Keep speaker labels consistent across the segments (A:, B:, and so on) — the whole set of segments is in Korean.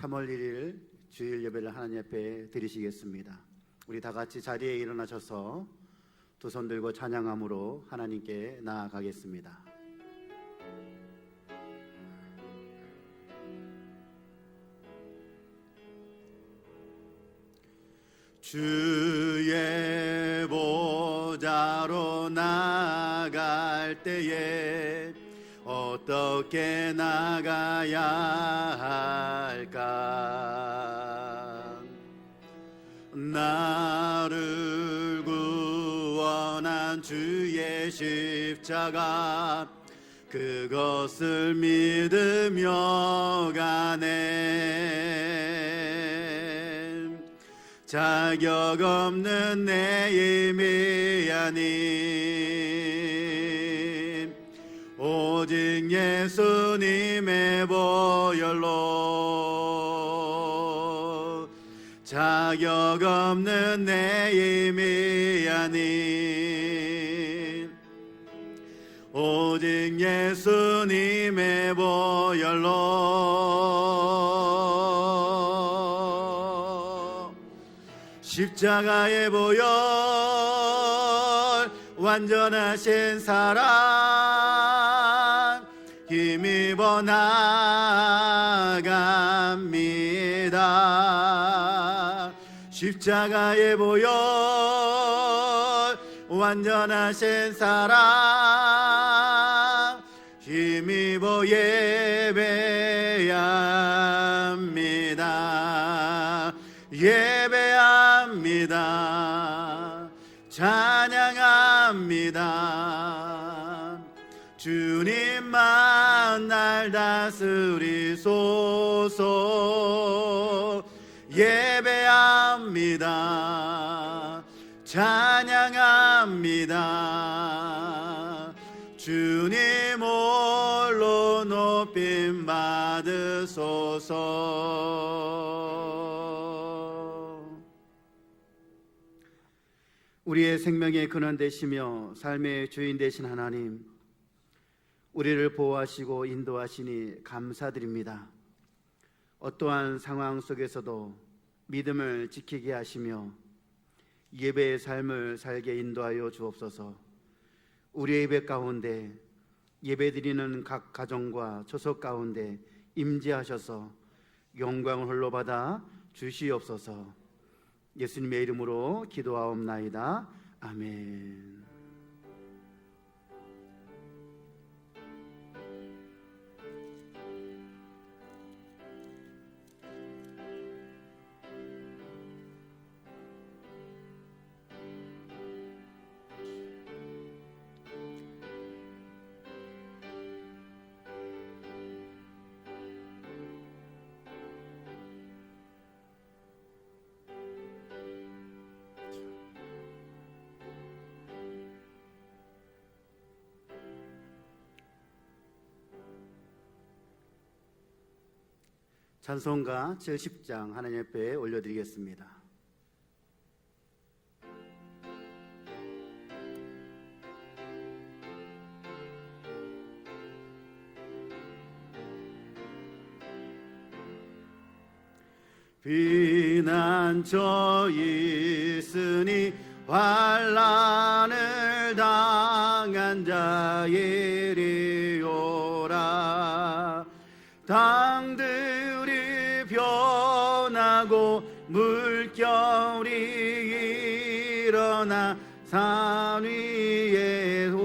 A: 3월 1일 주일 예배를 하나님 앞에 드리시겠습니다. 우리 다 같이 자리에 일어나셔서 두 손 들고 찬양함으로 하나님께 나아가겠습니다. 주의 보좌로 나갈 때에 어떻게 나가야 할까? 나를 구원한 주의 십자가 그것을 믿으며 가네. 자격 없는 내 힘이 아닌 오직 예수님의 보혈로 자격 없는 내 힘이 아닌 오직 예수님의 보혈로 십자가의 보혈 완전하신 사랑 힘입어 나갑니다. 십자가의 보혈 완전하신 사랑 힘입어 예배합니다. 예배합니다. 찬양합니다. 주님만 날 다스리소서. 예배합니다. 찬양합니다. 주님 홀로 높임 받으소서. 우리의 생명의 근원 되시며 삶의 주인 되신 하나님, 우리를 보호하시고 인도하시니 감사드립니다. 어떠한 상황 속에서도 믿음을 지키게 하시며 예배의 삶을 살게 인도하여 주옵소서. 우리의 예배 가운데 예배드리는 각 가정과 처소 가운데 임재하셔서 영광을 홀로 받아 주시옵소서. 예수님의 이름으로 기도하옵나이다. 아멘. 찬송가 70장 하나님 앞에 올려드리겠습니다. 비난처 있으니 환난을 당한 자이리오라. 당들이 변하고 물결이 일어나 산 위에도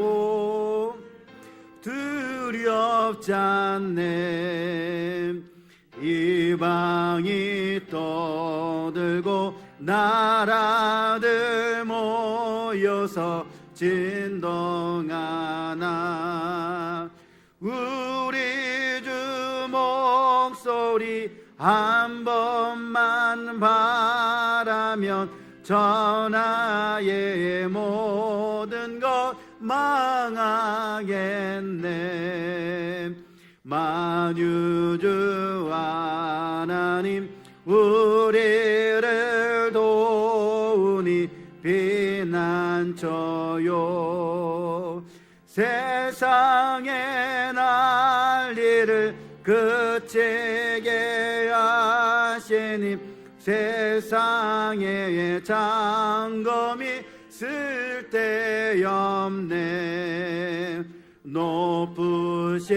A: 두렵지 않네. 이방이 떠들고 나라들 모여서 진동하나 우리 주 목소리 한 번만 바라면 전하의 모든 것 망하겠네. 만유주 하나님 우리를 도우니 비난처요. 세상의 난리를 그치게 하시니 세상에 장검이 쓸데없네. 높으신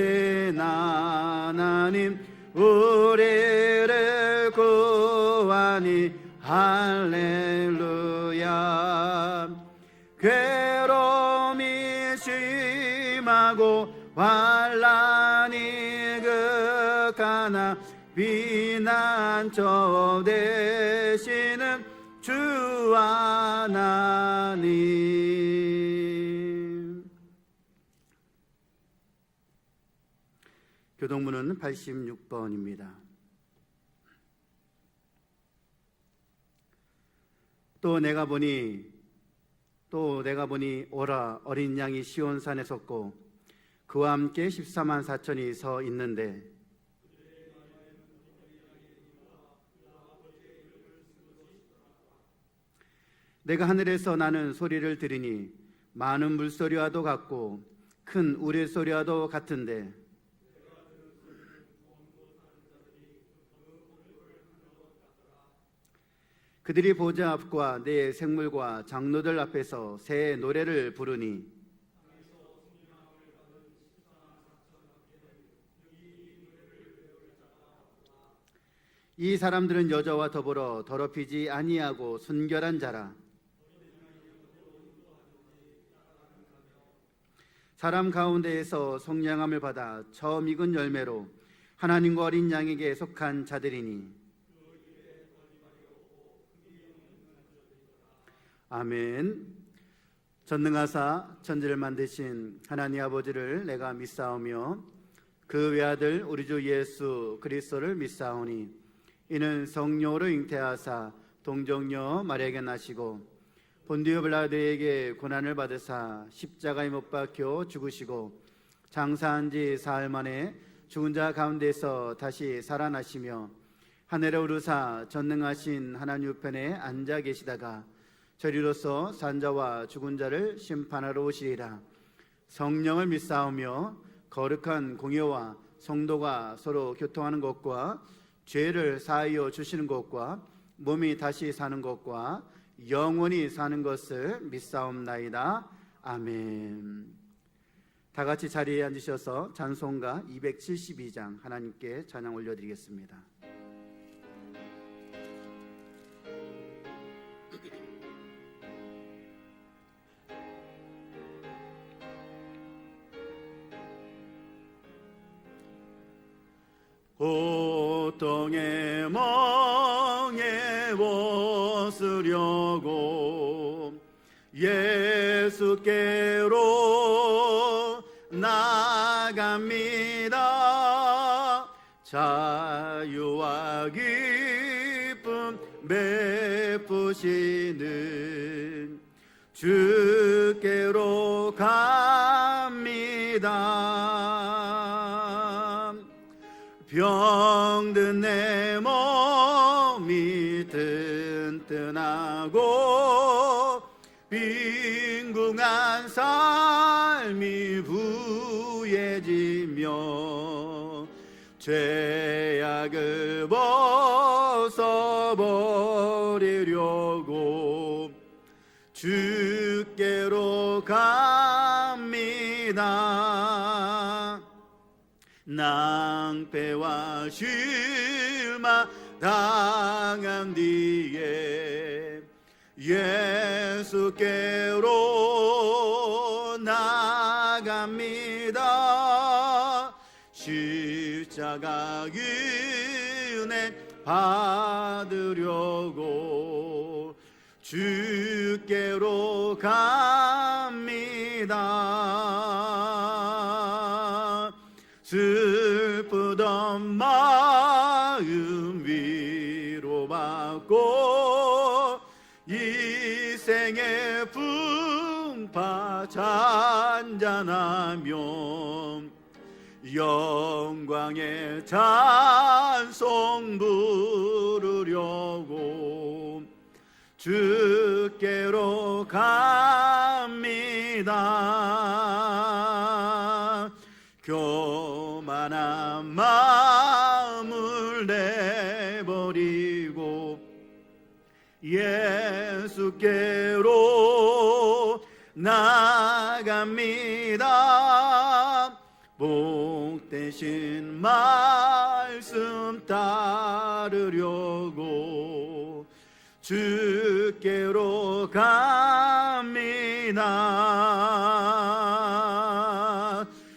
A: 하나님 우리를 구하니 할렐루야. 괴로움이 심하고 환난이 극하나 비난처 되시는 주 하나님. 교동문은 86번입니다. 또 내가 보니 오라 어린 양이 시온산에 섰고 그와 함께 14만 4천이 서 있는데 내가 하늘에서 나는 소리를 들으니 많은 물소리와도 같고 큰 우레소리와도 같은데 그들이 보좌 앞과 내 생물과 장로들 앞에서 새 노래를 부르니 이 사람들은 여자와 더불어 더럽히지 아니하고 순결한 자라. 사람 가운데에서 속량함을 받아 처음 익은 열매로 하나님과 어린 양에게 속한 자들이니. 아멘. 전능하사 천지를 만드신 하나님 아버지를 내가 믿사오며 그 외아들 우리 주 예수 그리스도를 믿사오니 이는 성령으로 잉태하사 동정녀 마리아에게 나시고 본디오 빌라도에게 고난을 받으사 십자가에 못 박혀 죽으시고 장사한 지 사흘 만에 죽은 자 가운데서 다시 살아나시며 하늘에 오르사 전능하신 하나님 우편에 앉아 계시다가 저리로서 산자와 죽은 자를 심판하러 오시리라. 성령을 믿사오며 거룩한 공예와 성도가 서로 교통하는 것과 죄를 사하여 주시는 것과 몸이 다시 사는 것과 영원히 사는 것을 믿사옵나이다. 아멘. 다 같이 자리에 앉으셔서 찬송가 272장 하나님께 찬양 올려드리겠습니다. 고통의 멍에 벗으려고 예수께로 나갑니다. 자유와 기쁨 베푸시는 주께로 갑니다. 병든 내 몸이 튼튼하고 빈궁한 삶이 부해지며 죄악을 벗어버리려고 주께로 갑니다. 낭패와 실망 당한 뒤에 예수께로 나갑니다. 십자가 은혜 받으려고 주께로 갑니다. 슬프던 마음 위로받고 이 생의 풍파 잔잔하며 영광의 찬송 부르려고 주께로 갑니다. 교만한 마음을 내버리 예수께로 나갑니다. 복되신 말씀 따르려고 주께로 갑니다.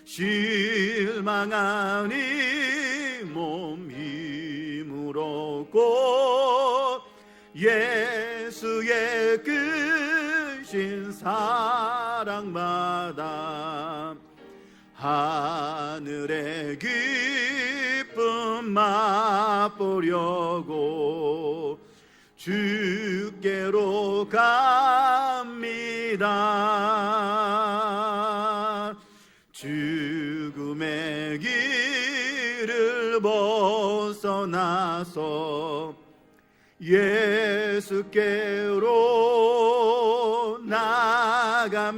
A: 실망한 이 몸 힘을 얻고 예수의 크신 사랑받아 하늘의 기쁨 맛보려고 주께로 갑니다. 죽음의 길을 벗어나서 예수께로 나갑니다.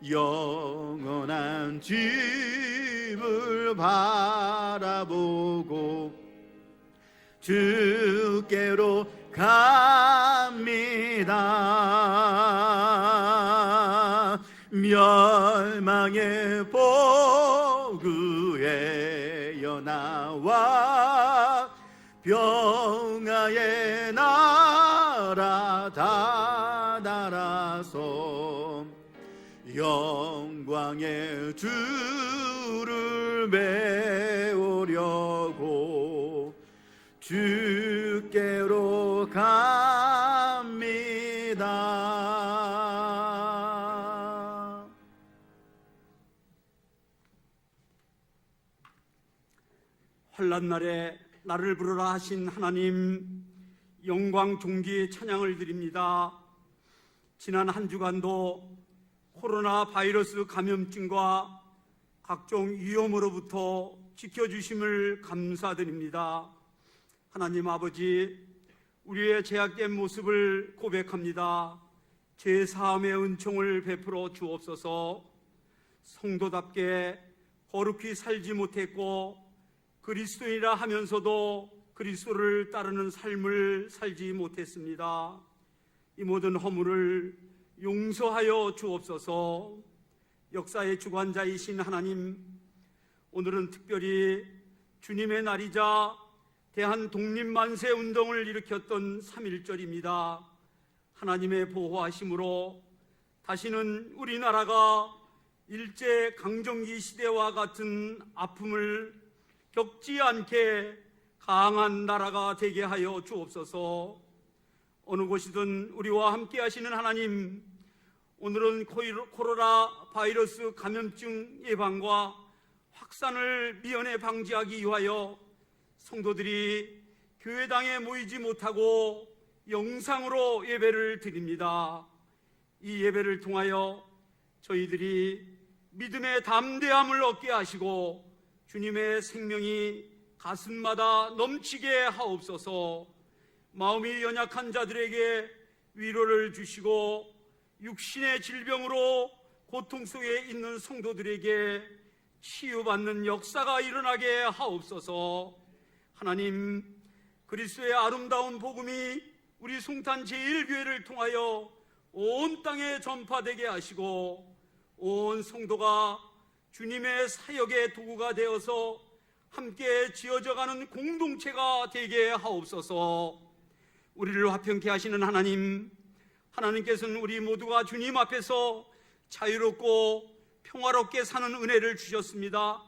A: 영원한 집을 바라보고 주께로 갑니다. 멸망의 포구에 연하와 평화의 나라 다다라서 영광의 주를 배우려고 주께로 갑니다.
B: 환난 날에 나를 부르라 하신 하나님, 영광 존귀 찬양을 드립니다. 지난 한 주간도 코로나 바이러스 감염증과 각종 위험으로부터 지켜주심을 감사드립니다. 하나님 아버지, 우리의 죄악된 모습을 고백합니다. 죄사함의 은총을 베풀어 주옵소서. 성도답게 거룩히 살지 못했고 그리스도인이라 하면서도 그리스도를 따르는 삶을 살지 못했습니다. 이 모든 허물을 용서하여 주옵소서. 역사의 주관자이신 하나님, 오늘은 특별히 주님의 날이자 대한 독립만세 운동을 일으켰던 3.1절입니다. 하나님의 보호하심으로 다시는 우리나라가 일제 강점기 시대와 같은 아픔을 겪지 않게 강한 나라가 되게 하여 주옵소서. 어느 곳이든 우리와 함께 하시는 하나님, 오늘은 코로나 바이러스 감염증 예방과 확산을 미연에 방지하기 위하여 성도들이 교회당에 모이지 못하고 영상으로 예배를 드립니다. 이 예배를 통하여 저희들이 믿음의 담대함을 얻게 하시고 주님의 생명이 가슴마다 넘치게 하옵소서. 마음이 연약한 자들에게 위로를 주시고 육신의 질병으로 고통 속에 있는 성도들에게 치유받는 역사가 일어나게 하옵소서. 하나님, 그리스도의 아름다운 복음이 우리 송탄 제1교회를 통하여 온 땅에 전파되게 하시고 온 성도가 주님의 사역의 도구가 되어서 함께 지어져가는 공동체가 되게 하옵소서. 우리를 화평케 하시는 하나님, 하나님께서는 우리 모두가 주님 앞에서 자유롭고 평화롭게 사는 은혜를 주셨습니다.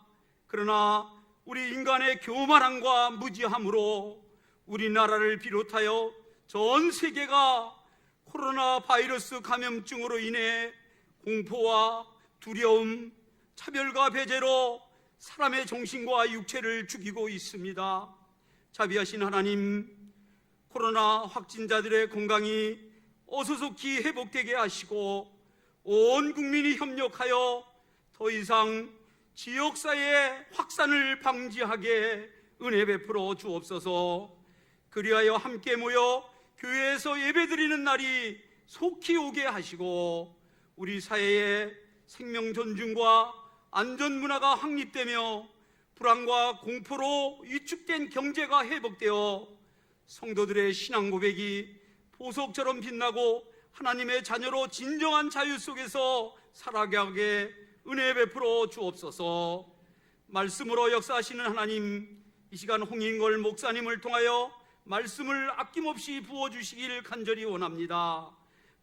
B: 그러나 우리 인간의 교만함과 무지함으로 우리나라를 비롯하여 전 세계가 코로나 바이러스 감염증으로 인해 공포와 두려움, 차별과 배제로 사람의 정신과 육체를 죽이고 있습니다. 자비하신 하나님, 코로나 확진자들의 건강이 어수속히 회복되게 하시고 온 국민이 협력하여 더 이상 지역사회의 확산을 방지하게 은혜 베풀어 주옵소서. 그리하여 함께 모여 교회에서 예배드리는 날이 속히 오게 하시고 우리 사회의 생명 존중과 안전 문화가 확립되며 불안과 공포로 위축된 경제가 회복되어 성도들의 신앙 고백이 보석처럼 빛나고 하나님의 자녀로 진정한 자유 속에서 살아가게 은혜 베풀어 주옵소서. 말씀으로 역사하시는 하나님, 이 시간 홍인걸 목사님을 통하여 말씀을 아낌없이 부어주시길 간절히 원합니다.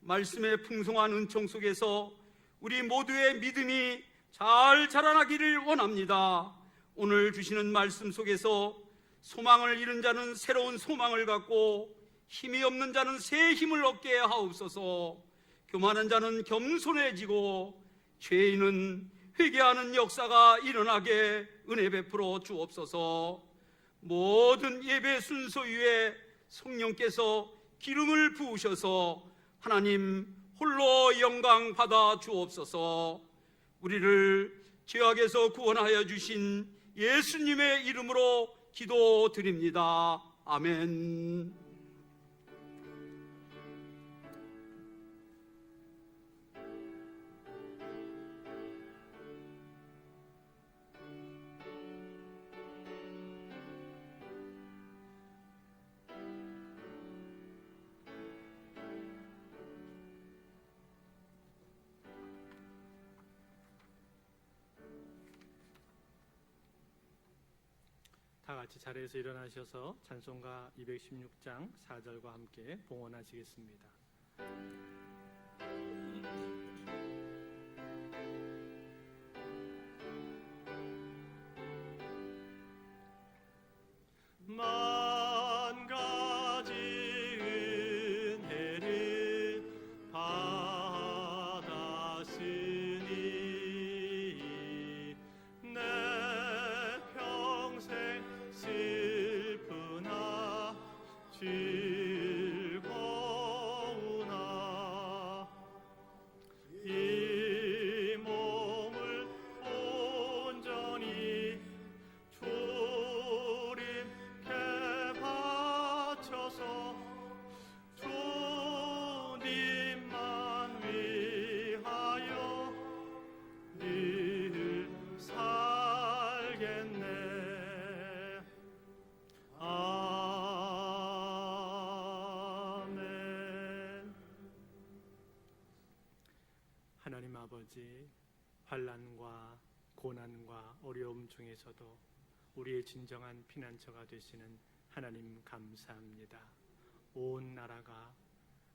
B: 말씀의 풍성한 은총 속에서 우리 모두의 믿음이 잘 자라나기를 원합니다. 오늘 주시는 말씀 속에서 소망을 잃은 자는 새로운 소망을 갖고 힘이 없는 자는 새 힘을 얻게 하옵소서. 교만한 자는 겸손해지고 죄인은 회개하는 역사가 일어나게 은혜 베풀어 주옵소서. 모든 예배 순서 위에 성령께서 기름을 부으셔서 하나님 홀로 영광 받아 주옵소서. 우리를 죄악에서 구원하여 주신 예수님의 이름으로 기도드립니다. 아멘.
C: 다 같이 자리에서 일어나셔서 찬송가 216장 4절과 함께 봉헌하시겠습니다. 만 가지 은혜를 받았으니 내 평생 슬프나 즐거우나 이 몸을 온전히 주님께 바쳐서 주님만 위하여 늘 살겠네. 아멘. 하나님 아버지, 환난과 고난과 어려움 중에서도 우리의 진정한 피난처가 되시는 하나님 감사합니다. 온 나라가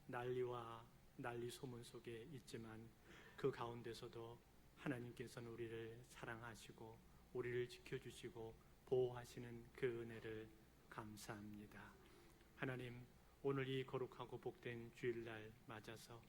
C: 난리와 난리 소문 속에 있지만 그 가운데서도 하나님께서는 우리를 사랑하시고 우리를 지켜주시고 보호하시는 그 은혜를 감사합니다. 하나님, 오늘 이 거룩하고 복된 주일날 맞아서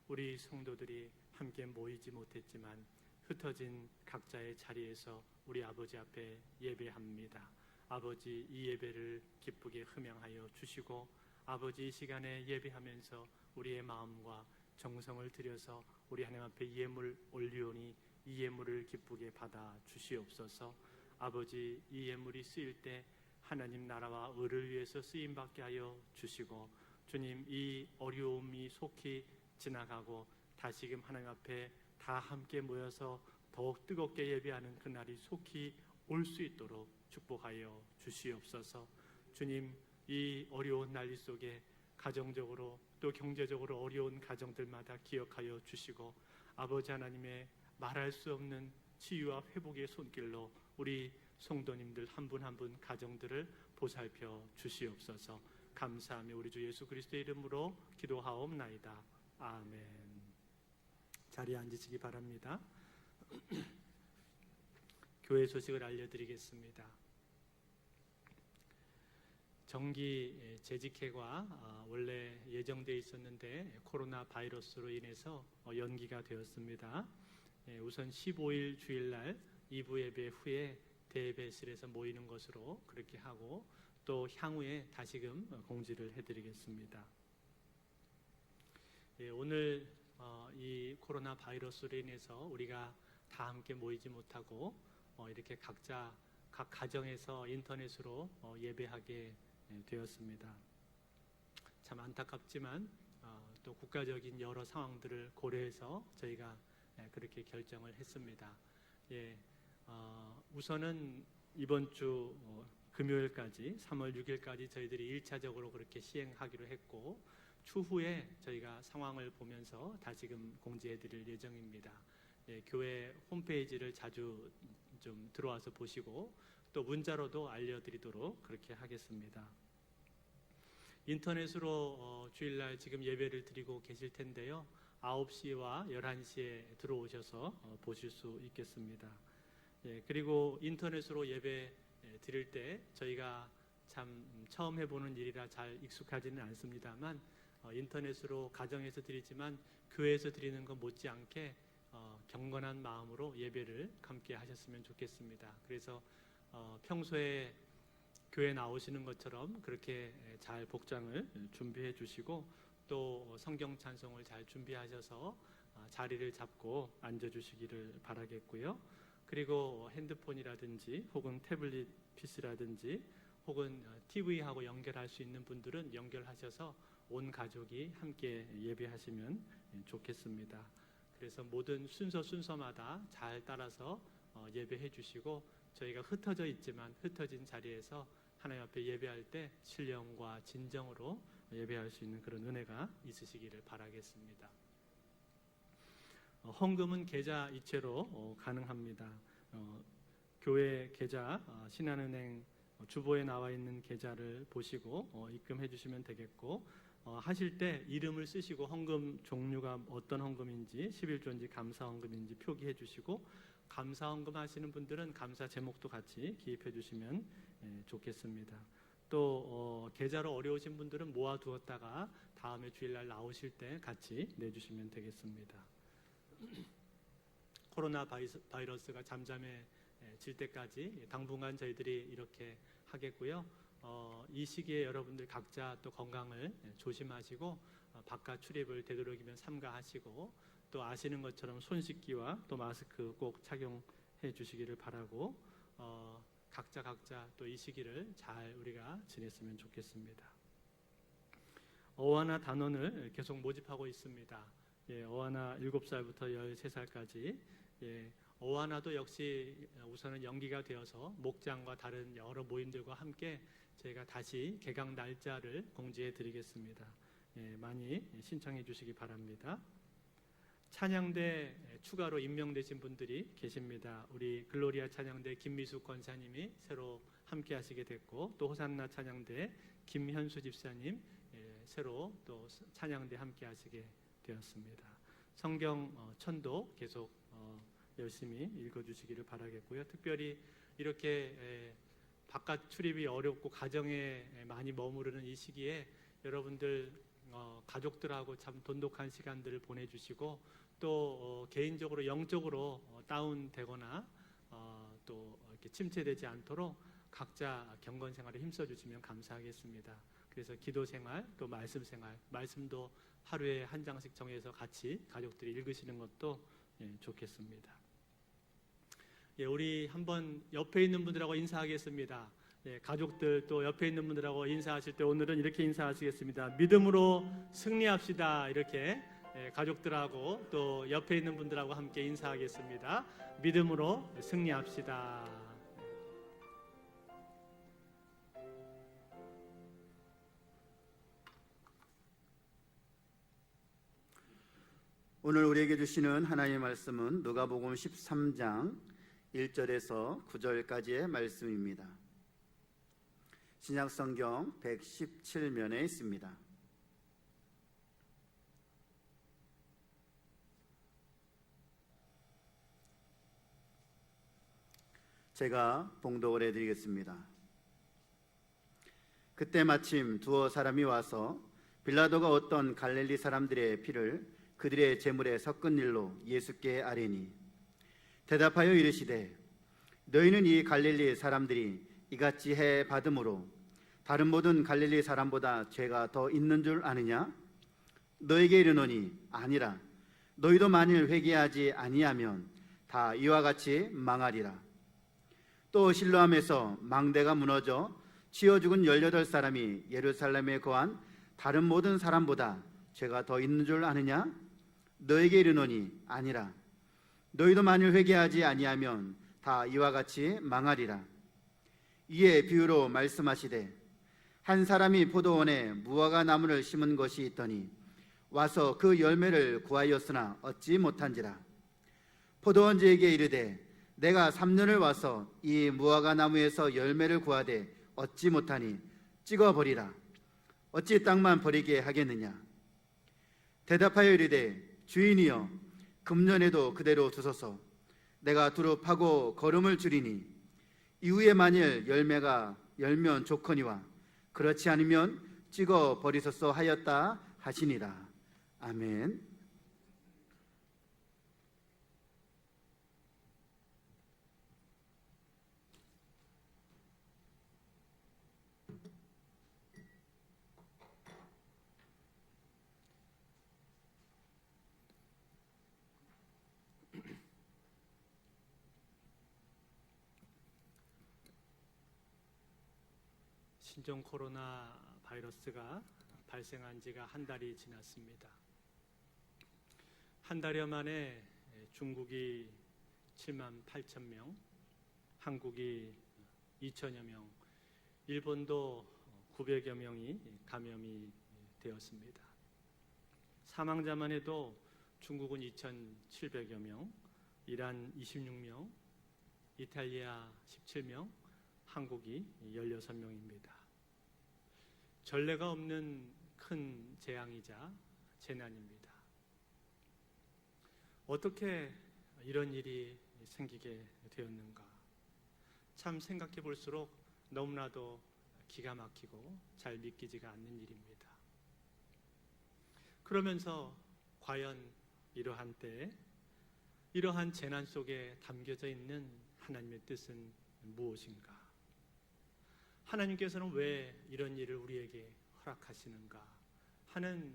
C: 우리 성도들이 함께 모이지 못했지만 흩어진 각자의 자리에서 우리 아버지 앞에 예배합니다. 아버지, 이 예배를 기쁘게 흠양하여 주시고 아버지, 이 시간에 예배하면서 우리의 마음과 정성을 들여서 우리 하나님 앞에 예물 올리오니 이 예물을 기쁘게 받아 주시옵소서. 아버지, 이 예물이 쓰일 때 하나님 나라와 의를 위해서 쓰임받게 하여 주시고 주님, 이 어려움이 속히 지나가고 다시금 하나님 앞에 다 함께 모여서 더욱 뜨겁게 예배하는 그날이 속히 올 수 있도록 축복하여 주시옵소서. 주님, 이 어려운 난리 속에 가정적으로 또 경제적으로 어려운 가정들마다 기억하여 주시고 아버지 하나님의 말할 수 없는 치유와 회복의 손길로 우리 성도님들 한 분 한 분 가정들을 보살펴 주시옵소서. 감사하며 우리 주 예수 그리스도의 이름으로 기도하옵나이다. 아멘. 자리에 앉으시기 바랍니다. 교회 소식을 알려드리겠습니다. 정기 재직회가 원래 예정되어 있었는데 코로나 바이러스로 인해서 연기가 되었습니다. 우선 15일 주일날 2부 예배 후에 대예배실에서 모이는 것으로 그렇게 하고 또 향후에 다시금 공지를 해드리겠습니다. 오늘 이 코로나 바이러스로 인해서 우리가 다 함께 모이지 못하고 이렇게 각자 각 가정에서 인터넷으로 예배하게 되었습니다. 참 안타깝지만 또 국가적인 여러 상황들을 고려해서 저희가 그렇게 결정을 했습니다. 우선은 이번 주 금요일까지 3월 6일까지 저희들이 1차적으로 그렇게 시행하기로 했고 추후에 저희가 상황을 보면서 다시금 공지해드릴 예정입니다. 교회 홈페이지를 자주 좀 들어와서 보시고 또 문자로도 알려드리도록 그렇게 하겠습니다. 인터넷으로 주일날 지금 예배를 드리고 계실 텐데요. 9시와 11시에 들어오셔서 보실 수 있겠습니다. 그리고 인터넷으로 예배 드릴 때 저희가 참 처음 해보는 일이라 잘 익숙하지는 않습니다만 인터넷으로 가정에서 드리지만 교회에서 드리는 것 못지않게 경건한 마음으로 예배를 함께 하셨으면 좋겠습니다. 그래서 평소에 교회 나오시는 것처럼 그렇게 잘 복장을 준비해 주시고 또 성경 찬송을 잘 준비하셔서 자리를 잡고 앉아 주시기를 바라겠고요. 그리고 핸드폰이라든지 혹은 태블릿 PC라든지 혹은 TV하고 연결할 수 있는 분들은 연결하셔서 온 가족이 함께 예배하시면 좋겠습니다. 그래서 모든 순서마다 잘 따라서 예배해 주시고 저희가 흩어져 있지만 흩어진 자리에서 하나님 앞에 예배할 때 신령과 진정으로 예배할 수 있는 그런 은혜가 있으시기를 바라겠습니다. 헌금은 계좌 이체로 가능합니다. 교회 계좌 신한은행 주보에 나와 있는 계좌를 보시고 입금해 주시면 되겠고 하실 때 이름을 쓰시고 헌금 종류가 어떤 헌금인지 11조인지 감사헌금인지 표기해 주시고 감사헌금 하시는 분들은 감사 제목도 같이 기입해 주시면 좋겠습니다. 또 계좌로 어려우신 분들은 모아두었다가 다음에 주일날 나오실 때 같이 내주시면 되겠습니다. 코로나 바이러스가 잠잠해질 때까지 당분간 저희들이 이렇게 하겠고요. 이 시기에 여러분들 각자 또 건강을 조심하시고 바깥 출입을 되도록이면 삼가하시고 또 아시는 것처럼 손 씻기와 또 마스크 꼭 착용해 주시기를 바라고 각자 또 이 시기를 잘 우리가 지냈으면 좋겠습니다. 어와나 단원을 계속 모집하고 있습니다. 어와나 7살부터 13살까지 어와나도 역시 우선은 연기가 되어서 목장과 다른 여러 모임들과 함께 저희가 다시 개강 날짜를 공지해 드리겠습니다. 많이 신청해 주시기 바랍니다. 찬양대 추가로 임명되신 분들이 계십니다. 우리 글로리아 찬양대 김미숙 권사님이 새로 함께 하시게 됐고 또 호산나 찬양대 김현수 집사님 새로 또 찬양대 함께 하시게 되었습니다. 성경 천도 계속 열심히 읽어주시기를 바라겠고요. 특별히 이렇게 바깥 출입이 어렵고 가정에 많이 머무르는 이 시기에 여러분들 가족들하고 참 돈독한 시간들을 보내주시고 또 개인적으로 영적으로 다운되거나 또 이렇게 침체되지 않도록 각자 경건 생활에 힘써주시면 감사하겠습니다. 그래서 기도 생활 또 말씀 생활, 말씀도 하루에 한 장씩 정해서 같이 가족들이 읽으시는 것도 좋겠습니다. 우리 한번 옆에 있는 분들하고 인사하겠습니다. 가족들 또 옆에 있는 분들하고 인사하실 때 오늘은 이렇게 인사하시겠습니다. 믿음으로 승리합시다. 이렇게 가족들하고 또 옆에 있는 분들하고 함께 인사하겠습니다. 믿음으로 승리합시다.
A: 오늘 우리에게 주시는 하나님의 말씀은 누가복음 13장 1절에서 9절까지의 말씀입니다. 신약성경 117면에 있습니다. 제가 봉독을 해드리겠습니다. 그때 마침 두어 사람이 와서 빌라도가 어떤 갈릴리 사람들의 피를 그들의 제물에 섞은 일로 예수께 아뢰니 대답하여 이르시되 너희는 이 갈릴리 사람들이 이같이 해 받음으로 다른 모든 갈릴리 사람보다 죄가 더 있는 줄 아느냐? 너에게 이르노니 아니라. 너희도 만일 회개하지 아니하면 다 이와 같이 망하리라. 또 실로암에서 망대가 무너져 치어 죽은 18사람이 예루살렘에 거한 다른 모든 사람보다 죄가 더 있는 줄 아느냐? 너에게 이르노니 아니라. 너희도 만일 회개하지 아니하면 다 이와 같이 망하리라. 이에 비유로 말씀하시되 한 사람이 포도원에 무화과 나무를 심은 것이 있더니 와서 그 열매를 구하였으나 얻지 못한지라. 포도원주에게 이르되 내가 3년을 와서 이 무화과 나무에서 열매를 구하되 얻지 못하니 찍어버리라. 어찌 땅만 버리게 하겠느냐. 대답하여 이르되 주인이여 금년에도 그대로 두소서. 내가 두루 파고 거름을 줄이니 이후에 만일 열매가 열면 좋거니와 그렇지 않으면 찍어 버리소서 하였다 하시니라. 아멘.
C: 신종 코로나 바이러스가 발생한 지가 한 달이 지났습니다. 한 달여 만에 중국이 7만 8천 명, 한국이 2천여 명, 일본도 900여 명이 감염이 되었습니다. 사망자만 해도 중국은 2,700여 명, 이란 26명, 이탈리아 17명, 한국이 16명입니다. 전례가 없는 큰 재앙이자 재난입니다. 어떻게 이런 일이 생기게 되었는가? 참 생각해 볼수록 너무나도 기가 막히고 잘 믿기지가 않는 일입니다. 그러면서 과연 이러한 때에 이러한 재난 속에 담겨져 있는 하나님의 뜻은 무엇인가? 하나님께서는 왜 이런 일을 우리에게 허락하시는가 하는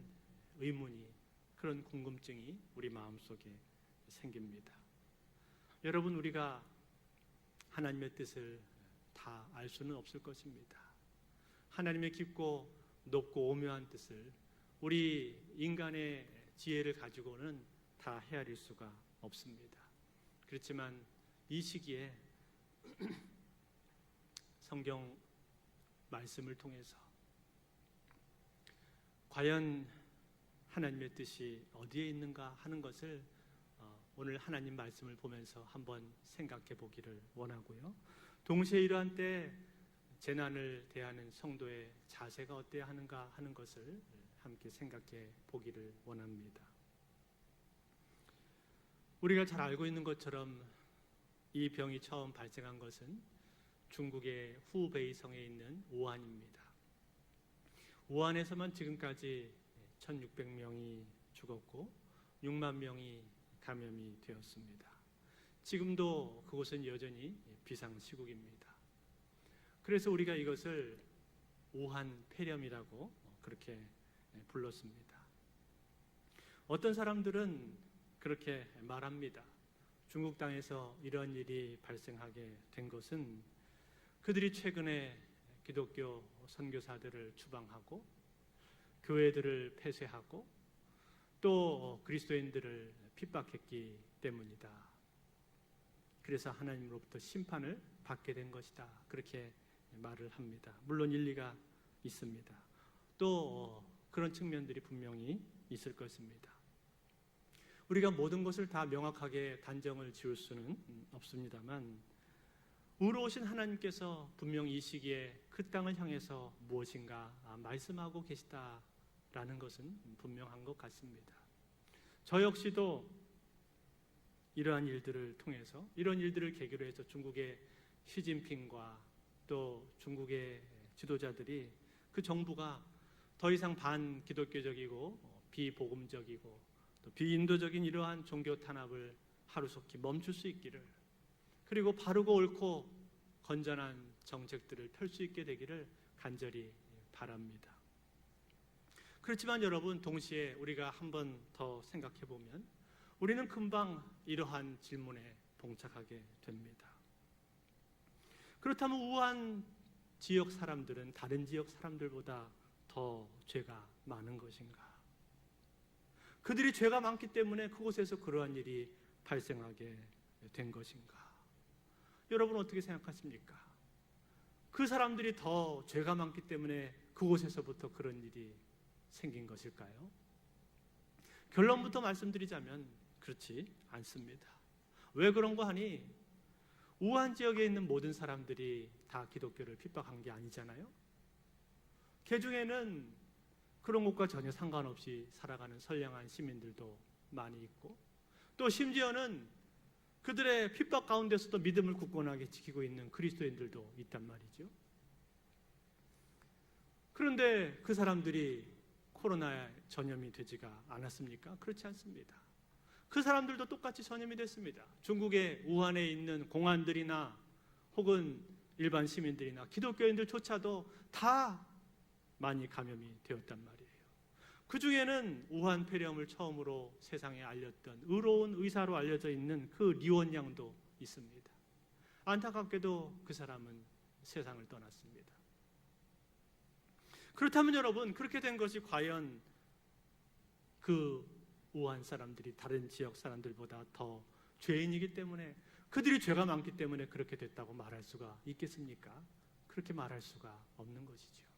C: 의문이, 그런 궁금증이 우리 마음속에 생깁니다. 여러분, 우리가 하나님의 뜻을 다 알 수는 없을 것입니다. 하나님의 깊고 높고 오묘한 뜻을 우리 인간의 지혜를 가지고는 다 헤아릴 수가 없습니다. 그렇지만 이 시기에 성경 말씀을 통해서 과연 하나님의 뜻이 어디에 있는가 하는 것을 오늘 하나님 말씀을 보면서 한번 생각해 보기를 원하고요. 동시에 이러한 때 재난을 대하는 성도의 자세가 어때야 하는가 하는 것을 함께 생각해 보기를 원합니다. 우리가 잘 알고 있는 것처럼 이 병이 처음 발생한 것은 중국의 후베이 성에 있는 우한입니다. 우한에서만 지금까지 1,600명이 죽었고 6만 명이 감염이 되었습니다. 지금도 그곳은 여전히 비상시국입니다. 그래서 우리가 이것을 우한 폐렴이라고 그렇게 불렀습니다. 어떤 사람들은 그렇게 말합니다. 중국 땅에서 이런 일이 발생하게 된 것은 그들이 최근에 기독교 선교사들을 추방하고 교회들을 폐쇄하고 또 그리스도인들을 핍박했기 때문이다. 그래서 하나님으로부터 심판을 받게 된 것이다. 그렇게 말을 합니다. 물론 일리가 있습니다. 또 그런 측면들이 분명히 있을 것입니다. 우리가 모든 것을 다 명확하게 단정을 지을 수는 없습니다만 의로우신 하나님께서 분명히 이 시기에 그 땅을 향해서 무엇인가 말씀하고 계시다라는 것은 분명한 것 같습니다. 저 역시도 이러한 일들을 통해서, 이런 일들을 계기로 해서 중국의 시진핑과 또 중국의 지도자들이, 그 정부가 더 이상 반기독교적이고 비복음적이고 또 비인도적인 이러한 종교 탄압을 하루속히 멈출 수 있기를, 그리고 바르고 옳고 건전한 정책들을 펼 수 있게 되기를 간절히 바랍니다. 그렇지만 여러분, 동시에 우리가 한 번 더 생각해 보면 우리는 금방 이러한 질문에 봉착하게 됩니다. 그렇다면 우한 지역 사람들은 다른 지역 사람들보다 더 죄가 많은 것인가? 그들이 죄가 많기 때문에 그곳에서 그러한 일이 발생하게 된 것인가? 여러분 어떻게 생각하십니까? 그 사람들이 더 죄가 많기 때문에 그곳에서부터 그런 일이 생긴 것일까요? 결론부터 말씀드리자면 그렇지 않습니다. 왜 그런가 하니 우한 지역에 있는 모든 사람들이 다 기독교를 핍박한 게 아니잖아요. 그 중에는 그런 것과 전혀 상관없이 살아가는 선량한 시민들도 많이 있고, 또 심지어는 그들의 핍박 가운데서도 믿음을 굳건하게 지키고 있는 그리스도인들도 있단 말이죠. 그런데 그 사람들이 코로나에 전염이 되지가 않았습니까? 그렇지 않습니다. 그 사람들도 똑같이 전염이 됐습니다. 중국의 우한에 있는 공안들이나 혹은 일반 시민들이나 기독교인들조차도 다 많이 감염이 되었단 말이에요. 그 중에는 우한 폐렴을 처음으로 세상에 알렸던 의로운 의사로 알려져 있는 그 리원 양도 있습니다. 안타깝게도 그 사람은 세상을 떠났습니다. 그렇다면 여러분, 그렇게 된 것이 과연 그 우한 사람들이 다른 지역 사람들보다 더 죄인이기 때문에, 그들이 죄가 많기 때문에 그렇게 됐다고 말할 수가 있겠습니까? 그렇게 말할 수가 없는 것이죠.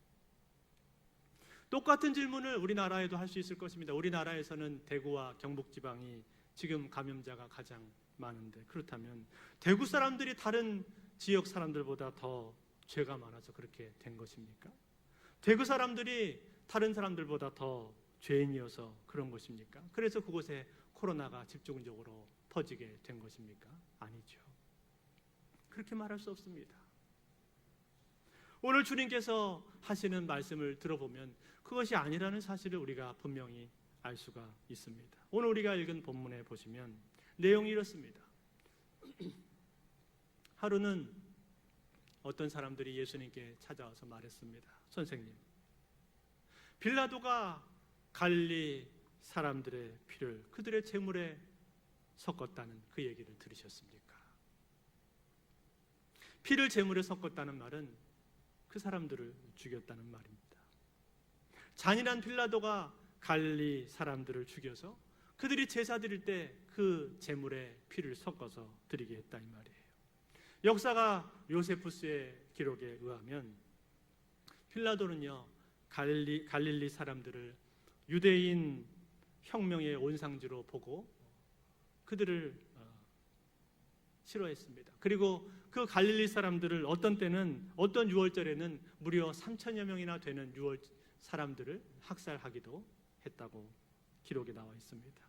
C: 똑같은 질문을 우리나라에도 할 수 있을 것입니다. 우리나라에서는 대구와 경북지방이 지금 감염자가 가장 많은데, 그렇다면 대구 사람들이 다른 지역 사람들보다 더 죄가 많아서 그렇게 된 것입니까? 대구 사람들이 다른 사람들보다 더 죄인이어서 그런 것입니까? 그래서 그곳에 코로나가 집중적으로 퍼지게 된 것입니까? 아니죠. 그렇게 말할 수 없습니다. 오늘 주님께서 하시는 말씀을 들어보면 그것이 아니라는 사실을 우리가 분명히 알 수가 있습니다. 오늘 우리가 읽은 본문에 보시면 내용이 이렇습니다. 하루는 어떤 사람들이 예수님께 찾아와서 말했습니다. 선생님, 빌라도가 갈릴리 사람들의 피를 그들의 제물에 섞었다는 그 얘기를 들으셨습니까? 피를 제물에 섞었다는 말은 그 사람들을 죽였다는 말입니다. 잔인한 빌라도가 갈릴리 사람들을 죽여서 그들이 제사 드릴 때 그 제물에 피를 섞어서 드리게 했다 이 말이에요. 역사가 요세푸스의 기록에 의하면 빌라도는요, 갈릴리 사람들을 유대인 혁명의 온상지로 보고 그들을 싫어했습니다. 그리고 그 갈릴리 사람들을 어떤 때는, 어떤 유월절에는 무려 3천여 명이나 되는 유월 사람들을 학살하기도 했다고 기록에 나와 있습니다.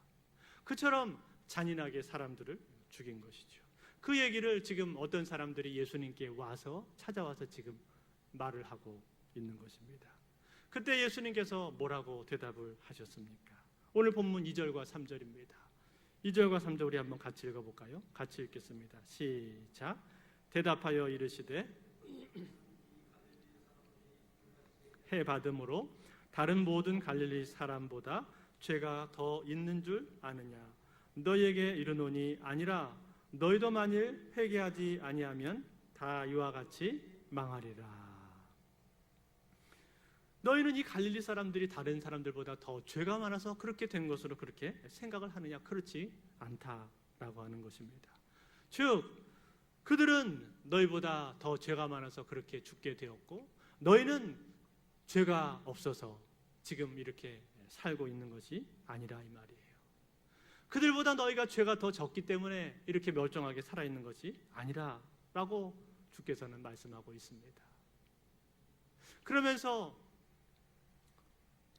C: 그처럼 잔인하게 사람들을 죽인 것이죠. 그 얘기를 지금 어떤 사람들이 예수님께 와서 찾아와서 지금 말을 하고 있는 것입니다. 그때 예수님께서 뭐라고 대답을 하셨습니까? 오늘 본문 2절과 3절입니다. 2절과 3절 우리 한번 같이 읽어볼까요? 같이 읽겠습니다. 시작. 대답하여 이르시되 해 받음으로 다른 모든 갈릴리 사람보다 죄가 더 있는 줄 아느냐? 너희에게 이르노니 아니라 너희도 만일 회개하지 아니하면 다 이와 같이 망하리라. 너희는 이 갈릴리 사람들이 다른 사람들보다 더 죄가 많아서 그렇게 된 것으로 그렇게 생각을 하느냐? 그렇지 않다라고 하는 것입니다. 즉 그들은 너희보다 더 죄가 많아서 그렇게 죽게 되었고, 너희는 죄가 없어서 지금 이렇게 살고 있는 것이 아니라 이 말이에요. 그들보다 너희가 죄가 더 적기 때문에 이렇게 멀쩡하게 살아있는 것이 아니라 라고 주께서는 말씀하고 있습니다. 그러면서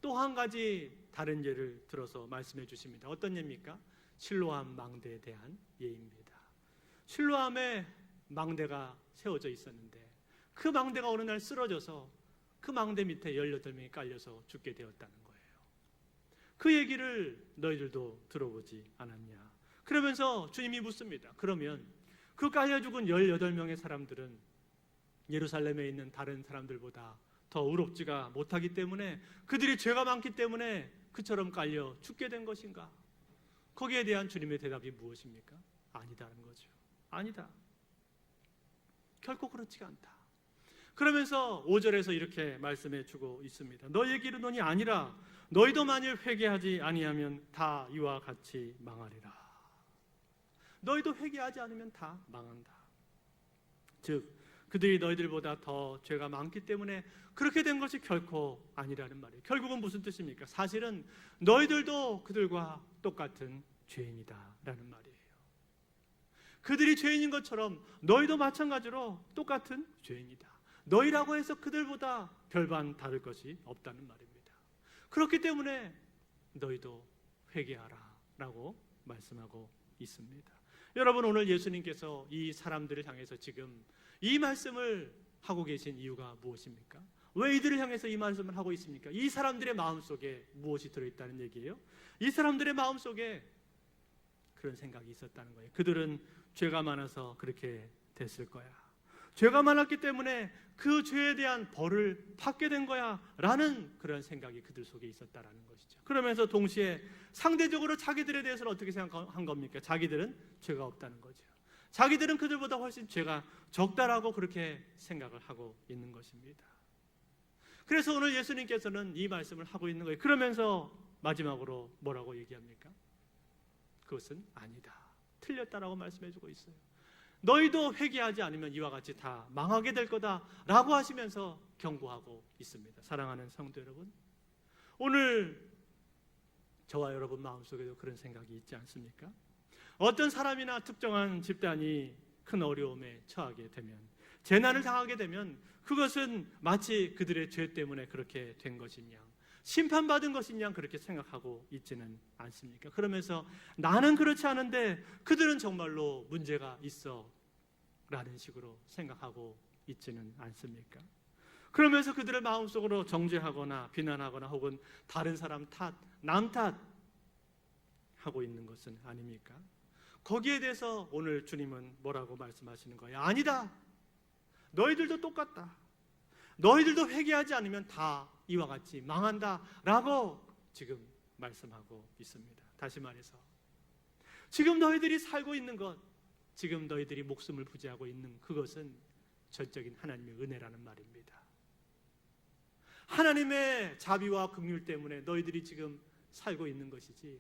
C: 또 한 가지 다른 예를 들어서 말씀해 주십니다. 어떤 예입니까? 실로암 망대에 대한 예입니다. 실로암에 망대가 세워져 있었는데 그 망대가 어느 날 쓰러져서 그 망대 밑에 18명이 깔려서 죽게 되었다는 거예요. 그 얘기를 너희들도 들어보지 않았냐? 그러면서 주님이 묻습니다. 그러면 그 깔려 죽은 18명의 사람들은 예루살렘에 있는 다른 사람들보다 더 의롭지가 못하기 때문에, 그들이 죄가 많기 때문에 그처럼 깔려 죽게 된 것인가? 거기에 대한 주님의 대답이 무엇입니까? 아니다는 거죠. 아니다. 결코 그렇지가 않다. 그러면서 5절에서 이렇게 말씀해 주고 있습니다. 너희에게 이르노니 아니라 너희도 만일 회개하지 아니하면 다 이와 같이 망하리라. 너희도 회개하지 않으면 다 망한다. 즉 그들이 너희들보다 더 죄가 많기 때문에 그렇게 된 것이 결코 아니라는 말이에요. 결국은 무슨 뜻입니까? 사실은 너희들도 그들과 똑같은 죄인이다 라는 말이에요. 그들이 죄인인 것처럼 너희도 마찬가지로 똑같은 죄인이다. 너희라고 해서 그들보다 별반 다를 것이 없다는 말입니다. 그렇기 때문에 너희도 회개하라 라고 말씀하고 있습니다. 여러분, 오늘 예수님께서 이 사람들을 향해서 지금 이 말씀을 하고 계신 이유가 무엇입니까? 왜 이들을 향해서 이 말씀을 하고 있습니까? 이 사람들의 마음속에 무엇이 들어있다는 얘기예요? 이 사람들의 마음속에 그런 생각이 있었다는 거예요. 그들은 죄가 많아서 그렇게 됐을 거야. 죄가 많았기 때문에 그 죄에 대한 벌을 받게 된 거야 라는 그런 생각이 그들 속에 있었다라는 것이죠. 그러면서 동시에 상대적으로 자기들에 대해서는 어떻게 생각한 겁니까? 자기들은 죄가 없다는 거죠. 자기들은 그들보다 훨씬 죄가 적다라고 그렇게 생각을 하고 있는 것입니다. 그래서 오늘 예수님께서는 이 말씀을 하고 있는 거예요. 그러면서 마지막으로 뭐라고 얘기합니까? 그것은 아니다, 틀렸다라고 말씀해주고 있어요. 너희도 회개하지 않으면 이와 같이 다 망하게 될 거다라고 하시면서 경고하고 있습니다. 사랑하는 성도 여러분, 오늘 저와 여러분 마음속에도 그런 생각이 있지 않습니까? 어떤 사람이나 특정한 집단이 큰 어려움에 처하게 되면, 재난을 당하게 되면 그것은 마치 그들의 죄 때문에 그렇게 된 것인 양, 심판받은 것인 양 그렇게 생각하고 있지는 않습니까? 그러면서 나는 그렇지 않은데 그들은 정말로 문제가 있어 라는 식으로 생각하고 있지는 않습니까? 그러면서 그들의 마음속으로 정죄하거나 비난하거나 혹은 다른 사람 탓, 남 탓 하고 있는 것은 아닙니까? 거기에 대해서 오늘 주님은 뭐라고 말씀하시는 거예요? 아니다, 너희들도 똑같다, 너희들도 회개하지 않으면 다 이와 같이 망한다 라고 지금 말씀하고 있습니다. 다시 말해서 지금 너희들이 살고 있는 것, 지금 너희들이 목숨을 부지하고 있는 그것은 전적인 하나님의 은혜라는 말입니다. 하나님의 자비와 긍휼 때문에 너희들이 지금 살고 있는 것이지,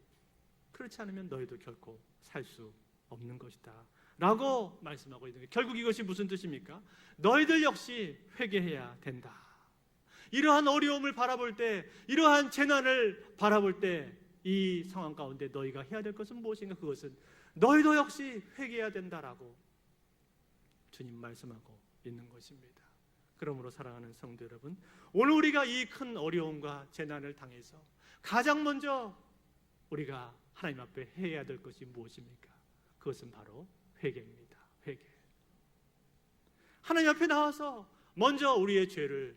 C: 그렇지 않으면 너희도 결코 살 수 없는 것이다 라고 말씀하고 있는 거예요. 결국 이것이 무슨 뜻입니까? 너희들 역시 회개해야 된다. 이러한 어려움을 바라볼 때, 이러한 재난을 바라볼 때 이 상황 가운데 너희가 해야 될 것은 무엇인가? 그것은 너희도 역시 회개해야 된다라고 주님 말씀하고 있는 것입니다. 그러므로 사랑하는 성도 여러분, 오늘 우리가 이 큰 어려움과 재난을 당해서 가장 먼저 우리가 하나님 앞에 해야 될 것이 무엇입니까? 그것은 바로 회개입니다. 회개. 하나님 앞에 나와서 먼저 우리의 죄를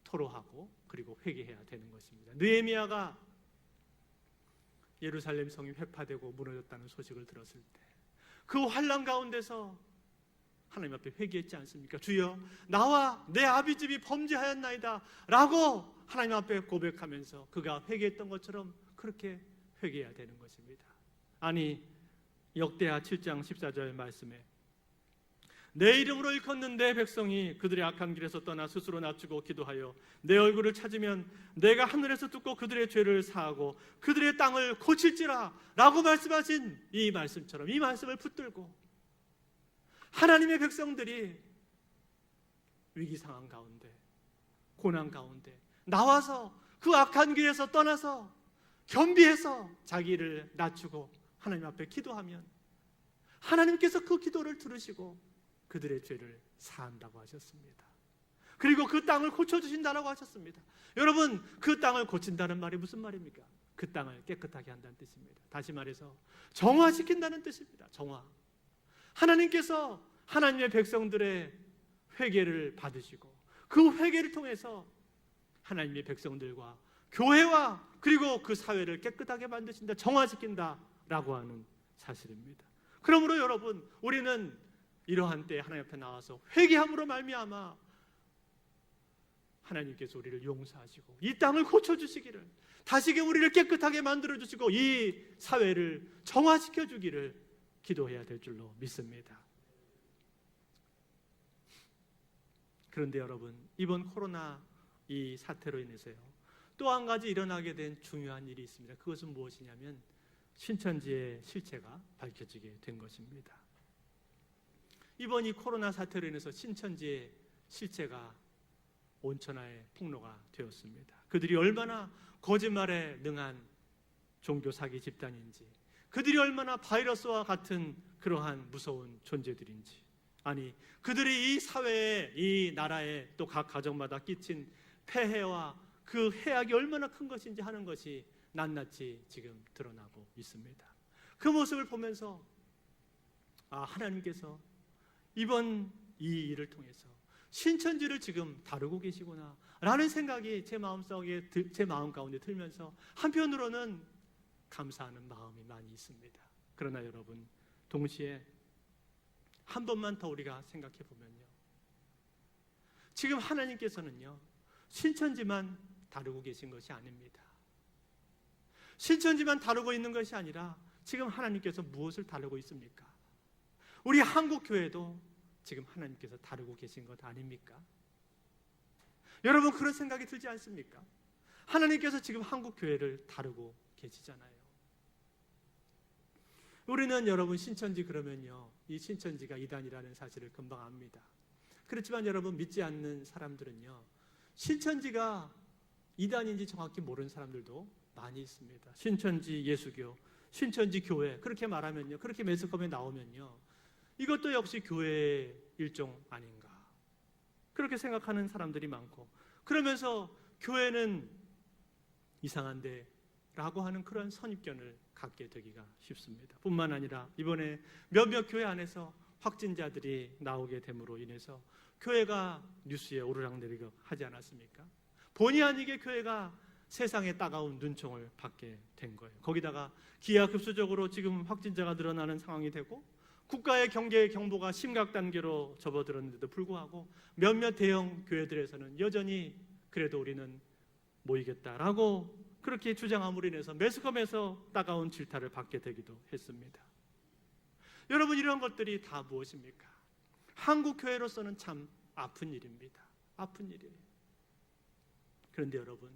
C: 토로하고 그리고 회개해야 되는 것입니다. 느헤미야가 예루살렘 성이 회파되고 무너졌다는 소식을 들었을 때 그 환난 가운데서 하나님 앞에 회개했지 않습니까? 주여, 나와 내 아비집이 범죄하였나이다 라고 하나님 앞에 고백하면서 그가 회개했던 것처럼 그렇게 회개해야 되는 것입니다. 아니, 역대하 7장 14절 말씀에 내 이름으로 일컫는 내 백성이 그들의 악한 길에서 떠나 스스로 낮추고 기도하여 내 얼굴을 찾으면 내가 하늘에서 듣고 그들의 죄를 사하고 그들의 땅을 고칠지라 라고 말씀하신 이 말씀처럼 이 말씀을 붙들고 하나님의 백성들이 위기 상황 가운데, 고난 가운데 나와서 그 악한 길에서 떠나서 겸비해서 자기를 낮추고 하나님 앞에 기도하면 하나님께서 그 기도를 들으시고 그들의 죄를 사한다고 하셨습니다. 그리고 그 땅을 고쳐주신다고 하셨습니다. 여러분, 그 땅을 고친다는 말이 무슨 말입니까? 그 땅을 깨끗하게 한다는 뜻입니다. 다시 말해서 정화시킨다는 뜻입니다. 정화. 하나님께서 하나님의 백성들의 회개를 받으시고 그 회개를 통해서 하나님의 백성들과 교회와 그리고 그 사회를 깨끗하게 만드신다, 정화시킨다라고 하는 사실입니다. 그러므로 여러분, 우리는 이러한 때에 하나님 앞에 나와서 회개함으로 말미암아 하나님께서 우리를 용서하시고 이 땅을 고쳐주시기를, 다시금 우리를 깨끗하게 만들어주시고 이 사회를 정화시켜주기를 기도해야 될 줄로 믿습니다. 그런데 여러분, 이번 코로나 이 사태로 인해서요, 또 한 가지 일어나게 된 중요한 일이 있습니다. 그것은 무엇이냐면 신천지의 실체가 밝혀지게 된 것입니다. 이번 이 코로나 사태로 인해서 신천지의 실체가 온천하에 폭로가 되었습니다. 그들이 얼마나 거짓말에 능한 종교 사기 집단인지, 그들이 얼마나 바이러스와 같은 그러한 무서운 존재들인지, 아니 그들이 이 사회에, 이 나라에, 또 각 가정마다 끼친 폐해와 그 해악이 얼마나 큰 것인지 하는 것이 낱낱이 지금 드러나고 있습니다. 그 모습을 보면서 하나님께서 이번 이 일을 통해서 신천지를 지금 다루고 계시구나 라는 생각이 제 마음 가운데 들면서 한편으로는 감사하는 마음이 많이 있습니다. 그러나 여러분, 동시에 한 번만 더 우리가 생각해 보면요, 지금 하나님께서는요 신천지만 다루고 계신 것이 아닙니다. 신천지만 다루고 있는 것이 아니라 지금 하나님께서 무엇을 다루고 있습니까? 우리 한국교회도 지금 하나님께서 다루고 계신 것 아닙니까? 여러분, 그런 생각이 들지 않습니까? 하나님께서 지금 한국교회를 다루고 계시잖아요. 우리는 여러분 신천지 그러면요, 이 신천지가 이단이라는 사실을 금방 압니다. 그렇지만 여러분, 믿지 않는 사람들은요, 신천지가 이단인지 정확히 모르는 사람들도 많이 있습니다. 신천지 예수교, 신천지 교회 그렇게 말하면요, 그렇게 매스컴에 나오면요, 이것도 역시 교회의 일종 아닌가, 그렇게 생각하는 사람들이 많고, 그러면서 교회는 이상한데 라고 하는 그런 선입견을 갖게 되기가 쉽습니다. 뿐만 아니라 이번에 몇몇 교회 안에서 확진자들이 나오게 됨으로 인해서 교회가 뉴스에 오르락내리락 하지 않았습니까? 본의 아니게 교회가 세상에 따가운 눈총을 받게 된 거예요. 거기다가 기하급수적으로 지금 확진자가 늘어나는 상황이 되고, 국가의 경계 경보가 심각 단계로 접어들었는데도 불구하고 몇몇 대형 교회들에서는 여전히 그래도 우리는 모이겠다라고 그렇게 주장함으로 인해서 매스컴에서 따가운 질타를 받게 되기도 했습니다. 여러분, 이런 것들이 다 무엇입니까? 한국 교회로서는 참 아픈 일입니다. 아픈 일이에요. 그런데 여러분,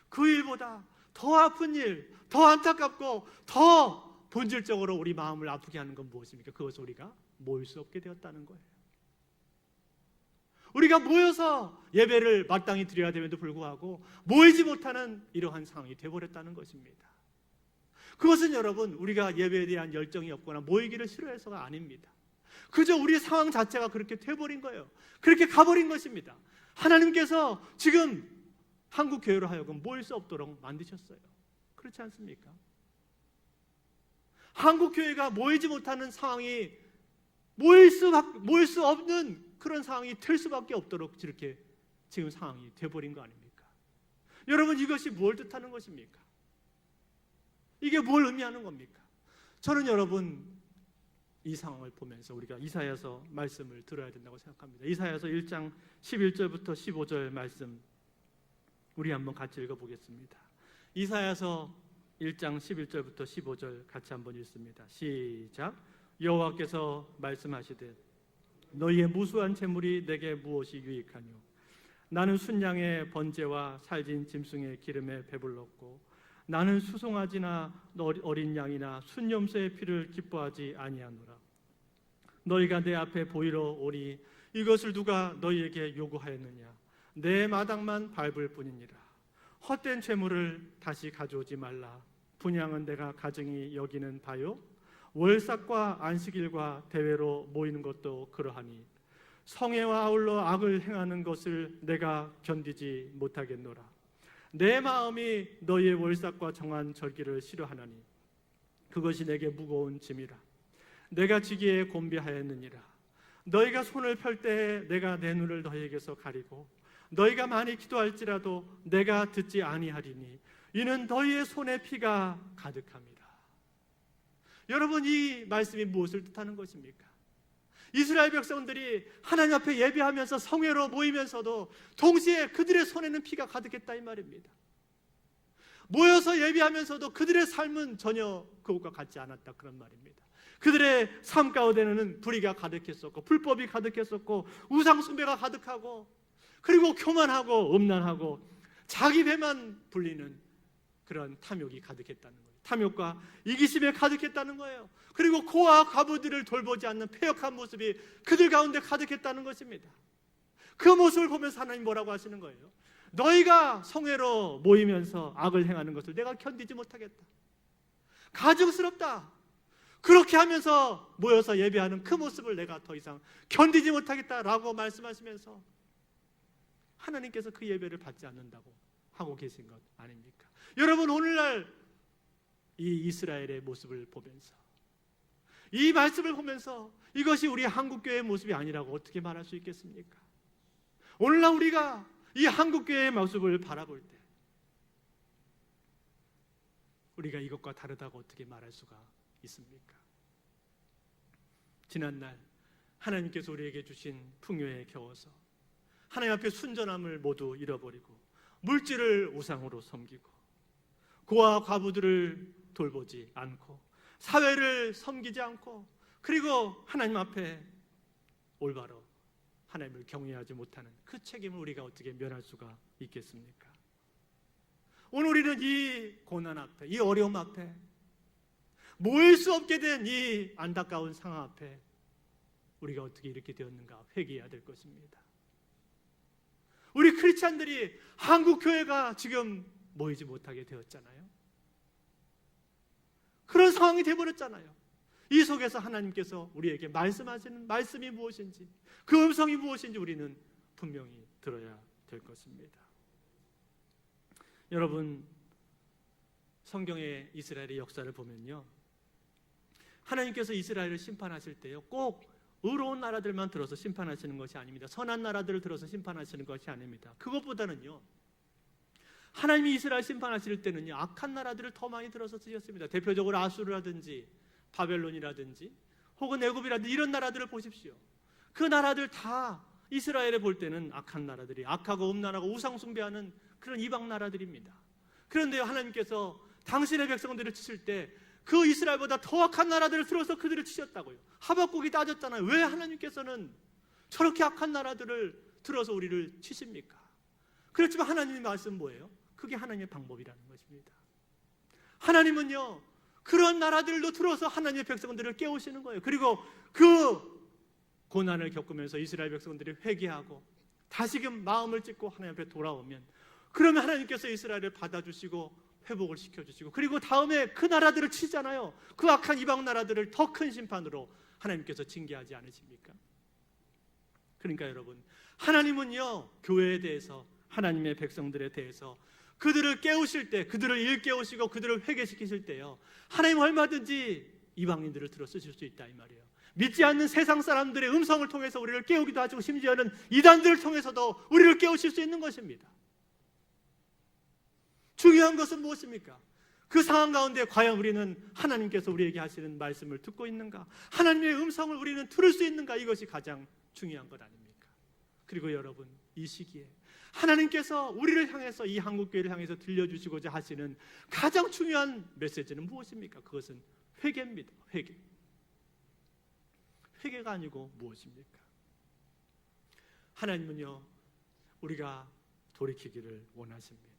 C: 그 일보다 더 아픈 일, 더 안타깝고 더 본질적으로 우리 마음을 아프게 하는 건 무엇입니까? 그것을 우리가 모일 수 없게 되었다는 거예요. 우리가 모여서 예배를 마땅히 드려야 됨에도 불구하고 모이지 못하는 이러한 상황이 되어버렸다는 것입니다. 그것은 여러분, 우리가 예배에 대한 열정이 없거나 모이기를 싫어해서가 아닙니다. 그저 우리 상황 자체가 그렇게 돼버린 거예요. 그렇게 가버린 것입니다. 하나님께서 지금 한국 교회로 하여금 모일 수 없도록 만드셨어요. 그렇지 않습니까? 한국 교회가 모이지 못하는 상황이, 모일 수 없는 그런 상황이 될 수밖에 없도록 이렇게 지금 상황이 돼버린 거 아닙니까? 여러분, 이것이 뭘 뜻하는 것입니까? 이게 뭘 의미하는 겁니까? 저는 여러분, 이 상황을 보면서 우리가 이사야서 말씀을 들어야 된다고 생각합니다. 이사야서 1장 11절부터 15절 말씀 우리 한번 같이 읽어보겠습니다. 이사야서 1장 11절부터 15절 같이 한번 읽습니다. 시작. 여호와께서 말씀하시되 너희의 무수한 재물이 내게 무엇이 유익하뇨? 나는 순양의 번제와 살진 짐승의 기름에 배불렀고 나는 수송아지나 어린 양이나 순염소의 피를 기뻐하지 아니하노라. 너희가 내 앞에 보이러 오니 이것을 누가 너희에게 요구하였느냐? 내 마당만 밟을 뿐이니라. 헛된 재물을 다시 가져오지 말라. 분향은 내가 가증히 여기는 바요. 월삭과 안식일과 대회로 모이는 것도 그러하니 성회와 아울러 악을 행하는 것을 내가 견디지 못하겠노라. 내 마음이 너희의 월삭과 정한 절기를 싫어하나니 그것이 내게 무거운 짐이라. 내가 지기에 곤비하였느니라. 너희가 손을 펼 때에 내가 내 눈을 너희에게서 가리고 너희가 많이 기도할지라도 내가 듣지 아니하리니 이는 너희의 손에 피가 가득함이라. 여러분, 이 말씀이 무엇을 뜻하는 것입니까? 이스라엘 백성들이 하나님 앞에 예배하면서 성회로 모이면서도 동시에 그들의 손에는 피가 가득했다 이 말입니다. 모여서 예배하면서도 그들의 삶은 전혀 그것과 같지 않았다 그런 말입니다. 그들의 삶 가운데는 불의가 가득했었고 불법이 가득했었고 우상 숭배가 가득하고 그리고 교만하고 음란하고 자기 배만 불리는 그런 탐욕이 가득했다는 거예요. 탐욕과 이기심에 가득했다는 거예요. 그리고 고아 과부들을 돌보지 않는 패역한 모습이 그들 가운데 가득했다는 것입니다. 그 모습을 보면서 하나님 뭐라고 하시는 거예요? 너희가 성회로 모이면서 악을 행하는 것을 내가 견디지 못하겠다. 가증스럽다. 그렇게 하면서 모여서 예배하는 그 모습을 내가 더 이상 견디지 못하겠다라고 말씀하시면서 하나님께서 그 예배를 받지 않는다고 하고 계신 것 아닙니까? 여러분, 오늘날 이 이스라엘의 모습을 보면서, 이 말씀을 보면서 이것이 우리 한국교회의 모습이 아니라고 어떻게 말할 수 있겠습니까? 오늘날 우리가 이 한국교회의 모습을 바라볼 때 우리가 이것과 다르다고 어떻게 말할 수가 있습니까? 지난날 하나님께서 우리에게 주신 풍요에 겨워서 하나님 앞에 순전함을 모두 잃어버리고 물질을 우상으로 섬기고 고아 과부들을 돌보지 않고 사회를 섬기지 않고 그리고 하나님 앞에 올바로 하나님을 경외하지 못하는 그 책임을 우리가 어떻게 면할 수가 있겠습니까? 오늘 우리는 이 고난 앞에, 이 어려움 앞에, 모일 수 없게 된 이 안타까운 상황 앞에 우리가 어떻게 이렇게 되었는가 회개해야 될 것입니다. 우리 크리스찬들이 한국 교회가 지금 모이지 못하게 되었잖아요. 그런 상황이 되어버렸잖아요. 이 속에서 하나님께서 우리에게 말씀하시는 말씀이 무엇인지, 그 음성이 무엇인지 우리는 분명히 들어야 될 것입니다. 여러분, 성경의 이스라엘의 역사를 보면요, 하나님께서 이스라엘을 심판하실 때요, 꼭 의로운 나라들만 들어서 심판하시는 것이 아닙니다. 선한 나라들을 들어서 심판하시는 것이 아닙니다. 그것보다는요, 하나님이 이스라엘 심판하실 때는요, 악한 나라들을 더 많이 들어서 쓰셨습니다. 대표적으로 아수르라든지 바벨론이라든지 혹은 애굽이라든지 이런 나라들을 보십시오. 그 나라들 다 이스라엘에 볼 때는 악한 나라들이, 악하고 음란하고 우상 숭배하는 그런 이방 나라들입니다. 그런데 하나님께서 당신의 백성들을 치실 때 그 이스라엘보다 더 악한 나라들을 들어서 그들을 치셨다고요. 하박국이 따졌잖아요. 왜 하나님께서는 저렇게 악한 나라들을 들어서 우리를 치십니까? 그렇지만 하나님의 말씀은 뭐예요? 그게 하나님의 방법이라는 것입니다. 하나님은요, 그런 나라들도 들어서 하나님의 백성들을 깨우시는 거예요. 그리고 그 고난을 겪으면서 이스라엘 백성들이 회개하고 다시금 마음을 찢고 하나님 앞에 돌아오면, 그러면 하나님께서 이스라엘을 받아주시고 회복을 시켜주시고, 그리고 다음에 그 나라들을 치잖아요. 그 악한 이방 나라들을 더 큰 심판으로 하나님께서 징계하지 않으십니까? 그러니까 여러분, 하나님은요, 교회에 대해서, 하나님의 백성들에 대해서 그들을 깨우실 때, 그들을 일깨우시고 그들을 회개시키실 때요, 하나님 얼마든지 이방인들을 들어 쓰실 수 있다 이 말이에요. 믿지 않는 세상 사람들의 음성을 통해서 우리를 깨우기도 하시고, 심지어는 이단들을 통해서도 우리를 깨우실 수 있는 것입니다. 중요한 것은 무엇입니까? 그 상황 가운데 과연 우리는 하나님께서 우리에게 하시는 말씀을 듣고 있는가? 하나님의 음성을 우리는 들을 수 있는가? 이것이 가장 중요한 것 아닙니까? 그리고 여러분, 이 시기에 하나님께서 우리를 향해서, 이 한국교회를 향해서 들려주시고자 하시는 가장 중요한 메시지는 무엇입니까? 그것은 회개입니다. 회개. 회개가 아니고 무엇입니까? 하나님은요, 우리가 돌이키기를 원하십니다.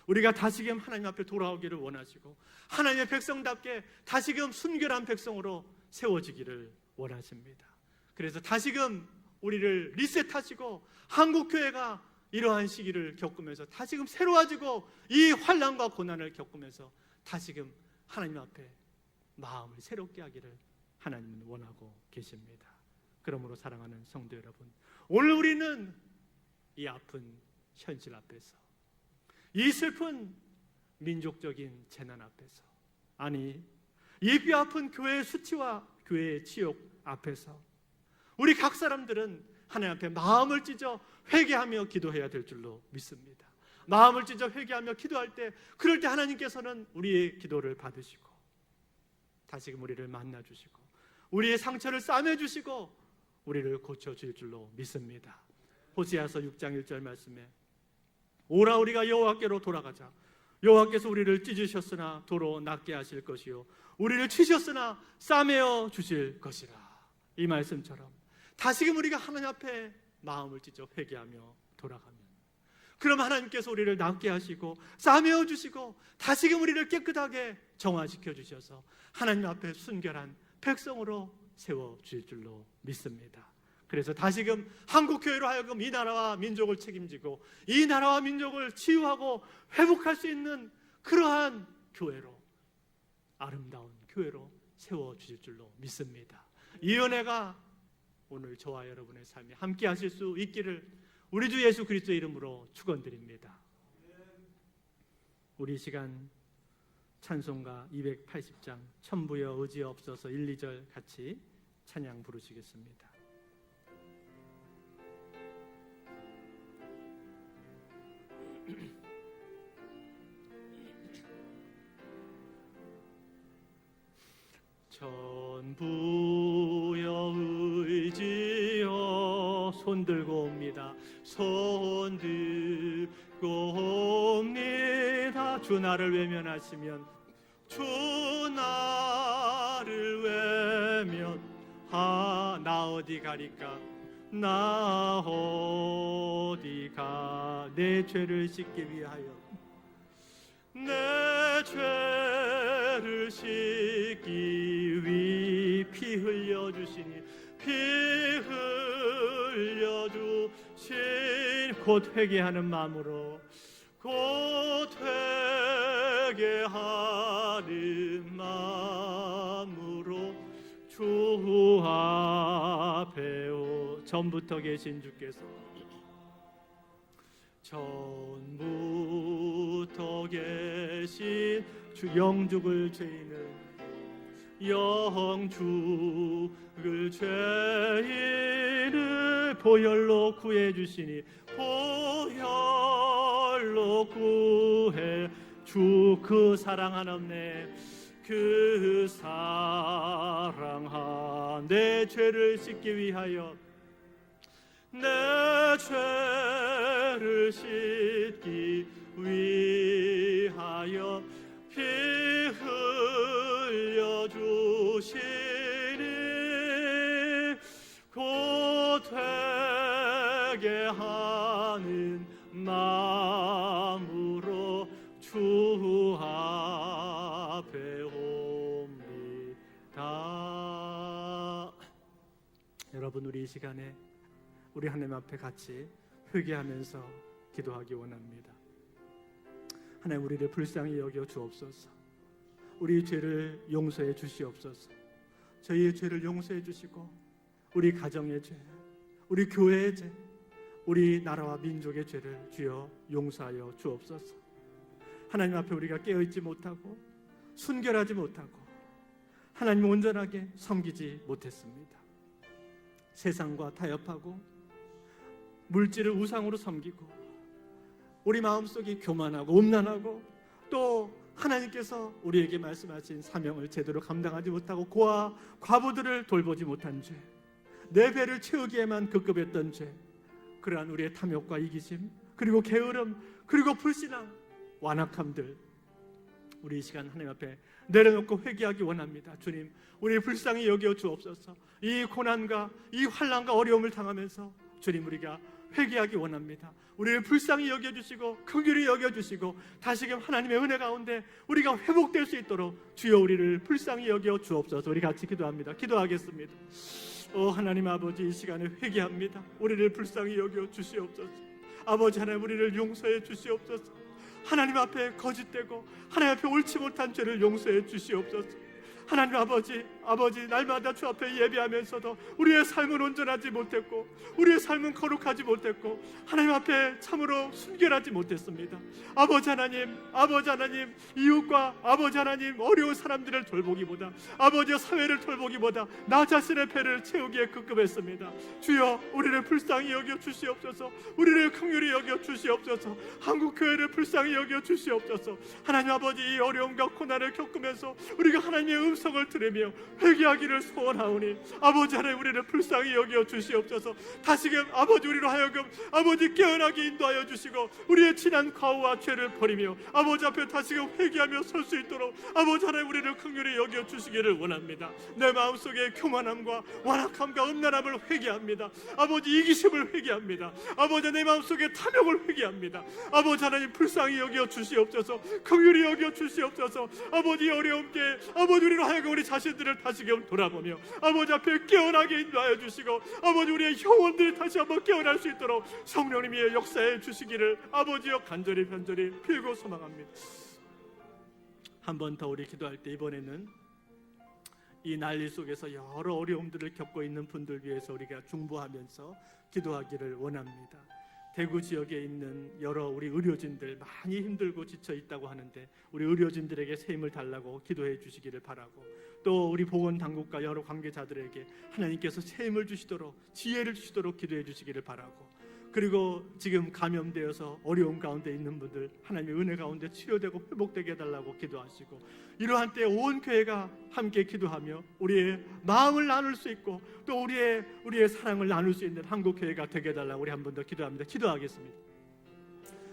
C: 우리가 다시금 하나님 앞에 돌아오기를 원하시고, 하나님의 백성답게 다시금 순결한 백성으로 세워지기를 원하십니다. 그래서 다시금 우리를 리셋하시고, 한국교회가 이러한 시기를 겪으면서 다시금 새로워지고, 이 환난과 고난을 겪으면서 다시금 하나님 앞에 마음을 새롭게 하기를 하나님은 원하고 계십니다. 그러므로 사랑하는 성도 여러분, 오늘 우리는 이 아픈 현실 앞에서, 이 슬픈 민족적인 재난 앞에서, 아니, 이 뼈아픈 교회의 수치와 교회의 치욕 앞에서 우리 각 사람들은 하나님 앞에 마음을 찢어 회개하며 기도해야 될 줄로 믿습니다. 마음을 찢어 회개하며 기도할 때, 그럴 때 하나님께서는 우리의 기도를 받으시고 다시금 우리를 만나주시고 우리의 상처를 싸매주시고 우리를 고쳐줄 줄로 믿습니다. 호세아서 6장 1절 말씀에, 오라 우리가 여호와께로 돌아가자. 여호와께서 우리를 찢으셨으나 도로 낫게 하실 것이요, 우리를 치셨으나 싸매어 주실 것이라. 이 말씀처럼 다시금 우리가 하나님 앞에 마음을 찢어 회개하며 돌아가면, 그럼 하나님께서 우리를 낫게 하시고 싸매어 주시고 다시금 우리를 깨끗하게 정화시켜 주셔서 하나님 앞에 순결한 백성으로 세워주실 줄로 믿습니다. 그래서 다시금 한국교회로 하여금 이 나라와 민족을 책임지고 이 나라와 민족을 치유하고 회복할 수 있는 그러한 교회로, 아름다운 교회로 세워주실 줄로 믿습니다. 이 은혜가 오늘 저와 여러분의 삶에 함께 하실 수 있기를 우리 주 예수 그리스도의 이름으로 축원드립니다. 우리 시간 찬송가 280장 천부여 의지없어서 1, 2절 같이 찬양 부르시겠습니다. 천부여 의지여 손들고 옵니다. 손들고 옵니다. 주 나를 외면하시면 주 나를 외면하 어디 가리까 나 어디 가 내 죄를 씻기 위하여 내 죄를 씻기 위 피 흘려주시니 피 흘려주신 곧 회개하는 마음으로 곧 회개하는 마음으로 주 앞에 오 전부터 계신 주께서 전부터 계신 주 영죽을 죄인을 영죽을 죄인을 보혈로 구해 주시니 보혈로 구해 주 그 사랑하옵네 그 사랑한 내 죄를 씻기 위하여 내 죄를 씻기 위하여 피 흘려주시니 곧 회개하는 마음으로 주 앞에 옵니다. 여러분, 우리 이 시간에 우리 하나님 앞에 같이 회개하면서 기도하기 원합니다. 하나님, 우리를 불쌍히 여겨 주옵소서. 우리 죄를 용서해 주시옵소서. 저희의 죄를 용서해 주시고 우리 가정의 죄, 우리 교회의 죄, 우리 나라와 민족의 죄를 주여 용서하여 주옵소서. 하나님 앞에 우리가 깨어있지 못하고 순결하지 못하고 하나님을 온전하게 섬기지 못했습니다. 세상과 타협하고 물질을 우상으로 섬기고 우리 마음속이 교만하고 음란하고 또 하나님께서 우리에게 말씀하신 사명을 제대로 감당하지 못하고 고아 과부들을 돌보지 못한 죄, 내 배를 채우기에만 급급했던 죄, 그러한 우리의 탐욕과 이기심 그리고 게으름 그리고 불신앙 완악함들 우리 이 시간 하나님 앞에 내려놓고 회개하기 원합니다. 주님, 우리 불쌍히 여겨 주옵소서. 이 고난과 이 환난과 어려움을 당하면서 주님, 우리가 회개하기 원합니다. 우리를 불쌍히 여겨주시고 긍휼히 여겨주시고 다시금 하나님의 은혜 가운데 우리가 회복될 수 있도록 주여 우리를 불쌍히 여겨 주옵소서. 우리 같이 기도합니다. 기도하겠습니다. 하나님 아버지, 이 시간에 회개합니다. 우리를 불쌍히 여겨 주시옵소서. 아버지 하나님, 우리를 용서해 주시옵소서. 하나님 앞에 거짓되고 하나님 앞에 옳지 못한 죄를 용서해 주시옵소서. 하나님 아버지, 날마다 주 앞에 예배하면서도 우리의 삶은 온전하지 못했고 우리의 삶은 거룩하지 못했고 하나님 앞에 참으로 순결하지 못했습니다. 아버지 하나님, 이웃과 아버지 하나님 어려운 사람들을 돌보기보다 아버지 사회를 돌보기보다 나 자신의 배를 채우기에 급급했습니다. 주여, 우리를 불쌍히 여겨 주시옵소서. 우리를 긍휼히 여겨 주시옵소서. 한국교회를 불쌍히 여겨 주시옵소서. 하나님 아버지, 이 어려움과 고난을 겪으면서 우리가 하나님의 음성을 들으며 회개하기를 소원하오니 아버지 하나님 우리를 불쌍히 여겨 주시옵소서. 다시금 아버지 우리로 하여금 아버지 깨어나게 인도하여 주시고 우리의 지난 과오와 죄를 버리며 아버지 앞에 다시금 회개하며 설 수 있도록 아버지 하나님 우리를 긍휼히 여겨 주시기를 원합니다. 내 마음속에 교만함과 완악함과 음란함을 회개합니다. 아버지 이기심을 회개합니다. 아버지 내 마음속에 탐욕을 회개합니다. 아버지 하나님 불쌍히 여겨 주시옵소서. 긍휼히 여겨 주시옵소서. 아버지 어려움께 아버지 우리로 하여금 우리 자신들을 다시금 돌아보며 아버지 앞에 깨어나게 인도하여 주시고 아버지 우리의 영혼들이 다시 한번 깨어날 수 있도록 성령님이 역사해 주시기를 아버지여 간절히 빌고 소망합니다. 한 번 더 우리 기도할 때 이번에는 이 난리 속에서 여러 어려움들을 겪고 있는 분들 위해서 우리가 중보하면서 기도하기를 원합니다. 대구 지역에 있는 여러 우리 의료진들 많이 힘들고 지쳐 있다고 하는데 우리 의료진들에게 새 힘을 달라고 기도해 주시기를 바라고, 또 우리 보건당국과 여러 관계자들에게 하나님께서 새 힘을 주시도록 지혜를 주시도록 기도해 주시기를 바라고, 그리고 지금 감염되어서 어려움 가운데 있는 분들 하나님의 은혜 가운데 치료되고 회복되게 해달라고 기도하시고, 이러한 때 온 교회가 함께 기도하며 우리의 마음을 나눌 수 있고 또 우리의 사랑을 나눌 수 있는 한국 교회가 되게 해달라고 우리 한 번 더 기도합니다. 기도하겠습니다.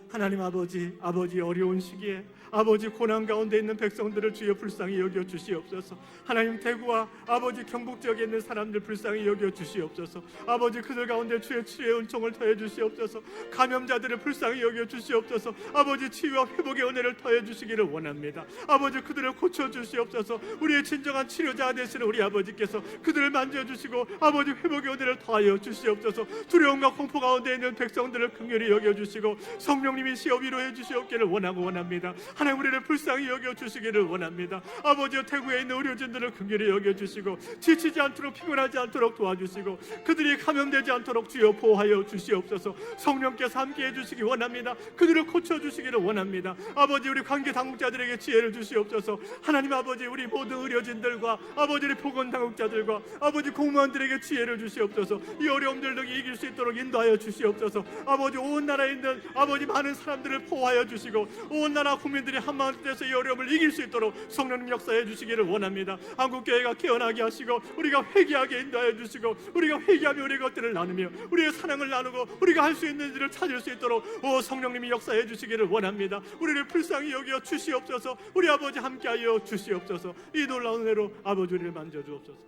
C: 하나님 아버지 어려운 시기에 아버지 고난 가운데 있는 백성들을 주여 불쌍히 여겨 주시옵소서. 하나님 대구와 아버지 경북 지역에 있는 사람들 불쌍히 여겨 주시옵소서. 아버지 그들 가운데 주의 치유의 은총을 더해 주시옵소서. 감염자들을 불쌍히 여겨 주시옵소서. 아버지 치유와 회복의 은혜를 더해 주시기를 원합니다. 아버지 그들을 고쳐 주시옵소서. 우리의 진정한 치료자 되시는 우리 아버지께서 그들을 만져 주시고 아버지 회복의 은혜를 더하여 주시옵소서. 두려움과 공포 가운데 있는 백성들을 긍휼히 여겨 주시고 성령님이 시어 위로해 주시옵기를 원합니다. 하나님 우리를 불쌍히 여겨 주시기를 원합니다. 아버지 대구에 있는 의료진들을 긍휼히 여겨 주시고 지치지 않도록 피곤하지 않도록 도와주시고 그들이 감염되지 않도록 주여 보호하여 주시옵소서. 성령께서 함께해 주시기 원합니다. 그들을 고쳐 주시기를 원합니다. 아버지 우리 관계 당국자들에게 지혜를 주시옵소서. 하나님 아버지 우리 모든 의료진들과 아버지 우리 보건당국자들과 아버지 공무원들에게 지혜를 주시옵소서. 이 어려움들 등이 이길 수 있도록 인도하여 주시옵소서. 아버지 온 나라에 있는 아버지 많은 사람들을 보호하여 주시고 온 나라 국민들이 한마음 돼서 이 어려움을 이길 수 있도록 성령님 역사해 주시기를 원합니다. 한국교회가 깨어나게 하시고 우리가 회개하게 인도하여 주시고 우리가 회개하며 우리의 것들을 나누며 우리의 사랑을 나누고 우리가 할 수 있는 일을 찾을 수 있도록 성령님이 역사해 주시기를 원합니다. 우리를 불쌍히 여겨 주시옵소서. 우리 아버지 함께하여 주시옵소서. 이 놀라운 은혜로 아버지 우리를 만져주옵소서.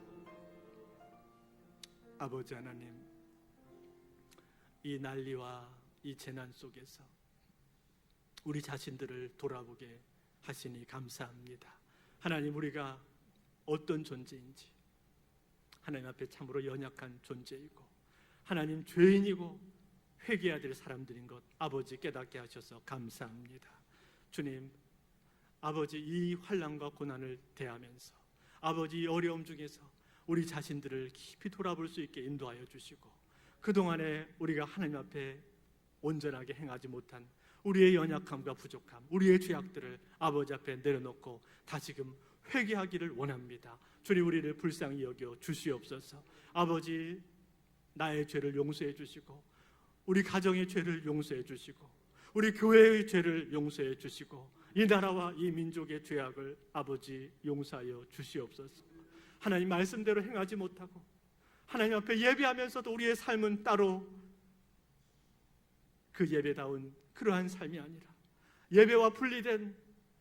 C: 아버지 하나님, 이 난리와 이 재난 속에서 우리 자신들을 돌아보게 하시니 감사합니다. 하나님 우리가 어떤 존재인지 하나님 앞에 참으로 연약한 존재이고 하나님 죄인이고 회개해야 될 사람들인 것 아버지 깨닫게 하셔서 감사합니다. 주님 아버지 이 환난과 고난을 대하면서 아버지 이 어려움 중에서 우리 자신들을 깊이 돌아볼 수 있게 인도하여 주시고 그동안에 우리가 하나님 앞에 온전하게 행하지 못한 우리의 연약함과 부족함, 우리의 죄악들을 아버지 앞에 내려놓고 다시금 회개하기를 원합니다. 주님 우리를 불쌍히 여겨 주시옵소서. 아버지 나의 죄를 용서해 주시고 우리 가정의 죄를 용서해 주시고 우리 교회의 죄를 용서해 주시고 이 나라와 이 민족의 죄악을 아버지 용서하여 주시옵소서. 하나님 말씀대로 행하지 못하고 하나님 앞에 예배하면서도 우리의 삶은 따로 그 예배다운 그러한 삶이 아니라 예배와 분리된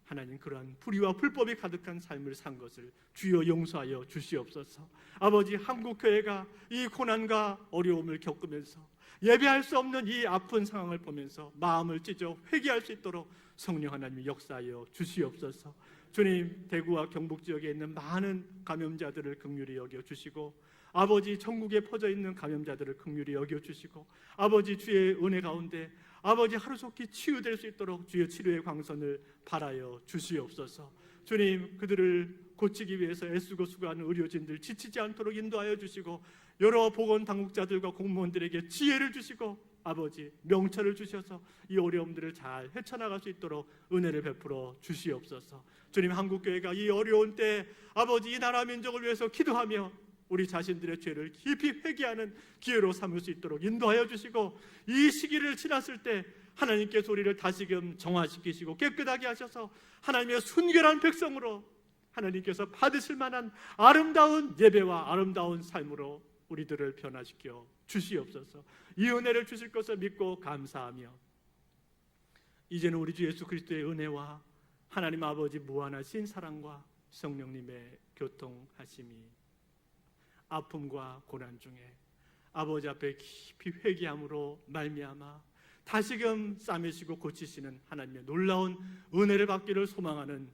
C: 하나님 그러한 불의와 불법이 가득한 삶을 산 것을 주여 용서하여 주시옵소서. 아버지 한국교회가 이 고난과 어려움을 겪으면서 예배할 수 없는 이 아픈 상황을 보면서 마음을 찢어 회개할 수 있도록 성령 하나님이 역사하여 주시옵소서. 주님 대구와 경북 지역에 있는 많은 감염자들을 긍휼히 여겨주시고 아버지 전국에 퍼져 있는 감염자들을 긍휼히 여겨주시고 아버지 주의 은혜 가운데 아버지 하루속히 치유될 수 있도록 주의 치료의 광선을 발하여 주시옵소서. 주님 그들을 고치기 위해서 애쓰고 수고하는 의료진들 지치지 않도록 인도하여 주시고 여러 보건당국자들과 공무원들에게 지혜를 주시고 아버지 명철을 주셔서 이 어려움들을 잘 헤쳐나갈 수 있도록 은혜를 베풀어 주시옵소서. 주님 한국교회가 이 어려운 때 아버지 이 나라 민족을 위해서 기도하며 우리 자신들의 죄를 깊이 회개하는 기회로 삼을 수 있도록 인도하여 주시고 이 시기를 지났을 때 하나님께서 우리를 다시금 정화시키시고 깨끗하게 하셔서 하나님의 순결한 백성으로 하나님께서 받으실 만한 아름다운 예배와 아름다운 삶으로 우리들을 변화시켜 주시옵소서. 이 은혜를 주실 것을 믿고 감사하며, 이제는 우리 주 예수 그리스도의 은혜와 하나님 아버지 무한하신 사랑과 성령님의 교통하심이 아픔과 고난 중에 아버지 앞에 깊이 회개함으로 말미암아 다시금 싸매시고 고치시는 하나님의 놀라운 은혜를 받기를 소망하는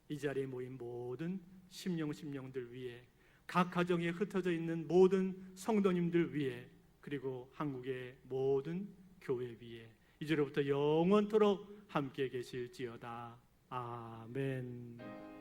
C: 이 자리에 모인 모든 심령들 위에, 각 가정에 흩어져 있는 모든 성도님들 위에, 그리고 한국의 모든 교회 위에 이제로부터 영원토록 함께 계실지어다. 아멘.